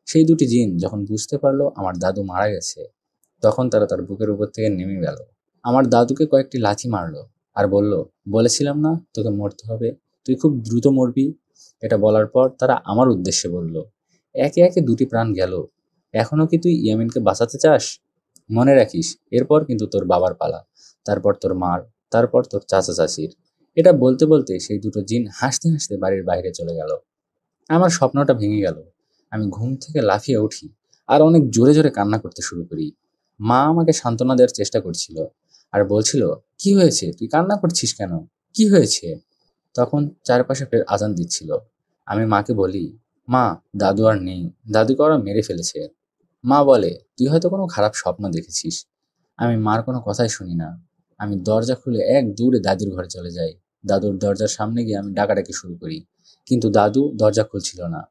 Speaker 2: সেই দুটি জিন যখন বুঝতে পারলো আমার দাদু মারা গেছে, তখন তারা তার বুকের উপর থেকে নেমে গেল। আমার দাদুকে কয়েকটি লাথি মারলো আর বলল, বলেছিলাম না তোকে মরতে হবে, তুই খুব দ্রুত মরবি। এটা বলার পর তারা আমার উদ্দেশ্যে বলল, একে একে দুটি প্রাণ গেল, এখনো কি তুই ইয়ামিনকে বাঁচাতে চাস? মনে রাখিস, এরপর কিন্তু তোর বাবার পালা, তারপর তোর মার, তারপর তোর চাচা চাচির। এটা বলতে বলতে সেই দুটো জিন হাসতে হাসতে বাড়ির বাইরে চলে গেল। আমার স্বপ্নটা ভেঙে গেল। আমি ঘুম থেকে লাফিয়ে উঠি আর অনেক জোরে জোরে কান্না করতে শুরু করি। মা আমাকে সান্ত্বনা দেওয়ার চেষ্টা করছিল আর বলছিল, কি হয়েছে, তুই কান্না করছিস কেন, কি হয়েছে? তখন চারপাশে ফের আজান দিচ্ছিল। আমি মাকে বলি, মা, দাদু আর নেই, দাদুকে ওরা মেরে ফেলেছে। মা বলে, তুই হয়তো কোনো খারাপ স্বপ্ন দেখেছিস। আমি মার কোনো কথাই শুনি না। আমি দরজা খুলে এক দৌড়ে দাদির ঘরে চলে যাই। দাদুর দরজার সামনে গিয়ে আমি ডাকাডাকি শুরু করি, কিন্তু দাদু দরজা খুলছিল না।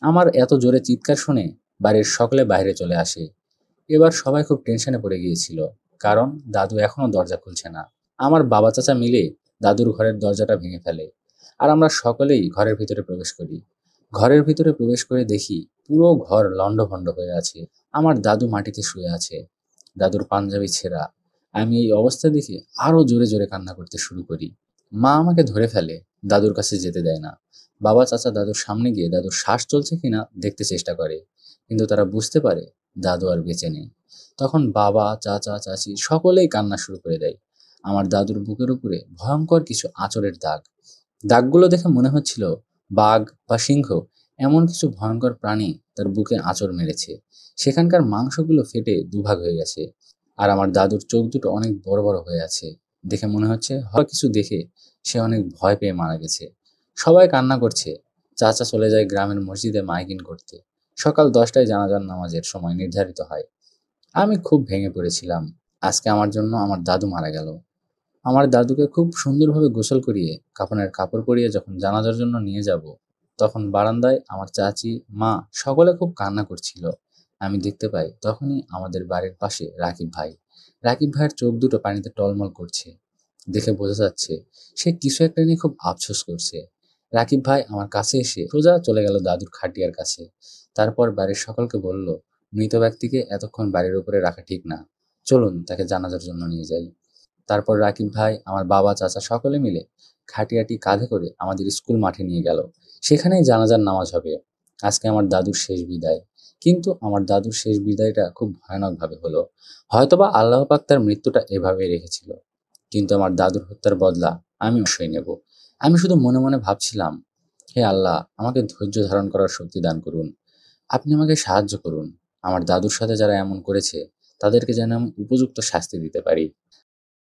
Speaker 2: আমার এত জোরে চিৎকার শুনে বাড়ির সকলে বাইরে চলে আসে। এবার সবাই খুব টেনশনে পড়ে গিয়েছিল, কারণ দাদু এখনো দরজা খুলছে না। আমার বাবা চাচা মিলে দাদুর ঘরের দরজাটা ভেঙে ফেলে, আর আমরা সকলেই ঘরের ভিতরে প্রবেশ করি। ঘরের ভিতরে প্রবেশ করে দেখি পুরো ঘর লণ্ডভণ্ড হয়ে আছে। আমার দাদু মাটিতে শুয়ে আছে, দাদুর পাঞ্জাবি ছেঁড়া। আমি এই অবস্থা দেখে আরো জোরে জোরে কান্না করতে শুরু করি। মা আমাকে ধরে ফেলে, দাদুর কাছে যেতে দেয় না। বাবা চাচা দাদুর সামনে গিয়ে দাদুর শ্বাস চলছে কিনা দেখতে চেষ্টা করে, কিন্তু তারা বুঝতে পারে দাদু আর বেঁচে নেই। তখন বাবা চাচা চাচি সকলেই কান্না শুরু করে দেয়। আমার দাদুর বুকের উপরে ভয়ঙ্কর কিছু আঁচড়ের দাগ। দাগগুলো দেখে মনে হচ্ছিল বাঘ বা সিংহ এমন কিছু ভয়ঙ্কর প্রাণী তার বুকে আঁচড় মেরেছে। সেখানকার মাংসগুলো ফেটে দুভাগ হয়ে গেছে, আর আমার দাদুর চোখ দুটো অনেক বড় বড় হয়ে আছে। দেখে মনে হচ্ছে হয় কিছু দেখে সে অনেক ভয় পেয়ে মারা গেছে। সবাই কান্না করছে। চাচা চলে যায় গ্রামের মসজিদে মাইকিং করতে। সকাল 10টায় জানাজার নামাজের সময় নির্ধারিত হয়। আমি খুব ভেঙে পড়েছিলাম। আজকে আমার জন্য আমার দাদু মারা গেল। আমার দাদুকে খুব সুন্দরভাবে গোসল করিয়ে কাফনের কাপড় পরিয়ে যখন জানাজার জন্য নিয়ে যাব, তখন বারান্দায় আমার চাচি, মা সকলে খুব কান্না করছিল। আমি দেখতে পাই তখনই আমাদের বাড়ির পাশে রাকিব ভাই। রাকিব ভাইয়ের চোখ দুটো পানিতে টলমল করছে। দেখে বোঝা যাচ্ছে সে কিছু একটা নিয়ে খুব আফসোস করছে। রাকিব ভাই আমার কাছে এসে সোজা চলে গেল দাদুর খাটিয়ার কাছে। তারপর বাড়ির সকলকে বলল, মৃত ব্যক্তিকে এতক্ষণ বাড়ির উপরে রাখা ঠিক না, চলুন তাকে জানাজার জন্য নিয়ে যাই। তারপর রাকিব ভাই, আমার বাবা চাচা সকলে মিলে খাটিয়াটি কাঁধে করে আমাদের স্কুল মাঠে নিয়ে গেল। সেখানেই জানাজার নামাজ হবে। আজকে আমার দাদুর শেষ বিদায়। কিন্তু আমার দাদুর শেষ বিদায়টা খুব ভয়ানকভাবে হলো। হয়তোবা আল্লাহ পাক তার মৃত্যুটা এভাবেই রেখেছিল। কিন্তু আমার দাদুর হত্যার বদলা আমি অবশ্যই নেব। আমি শুধু মনে মনে ভাবছিলাম, হে আল্লাহ, আমাকে ধৈর্য ধারণ করার শক্তি দান করুন। আপনি আমাকে সাহায্য করুন। আমার দাদুর সাথে যারা এমন করেছে তাদেরকে যেন আমি উপযুক্ত শাস্তি দিতে পারি।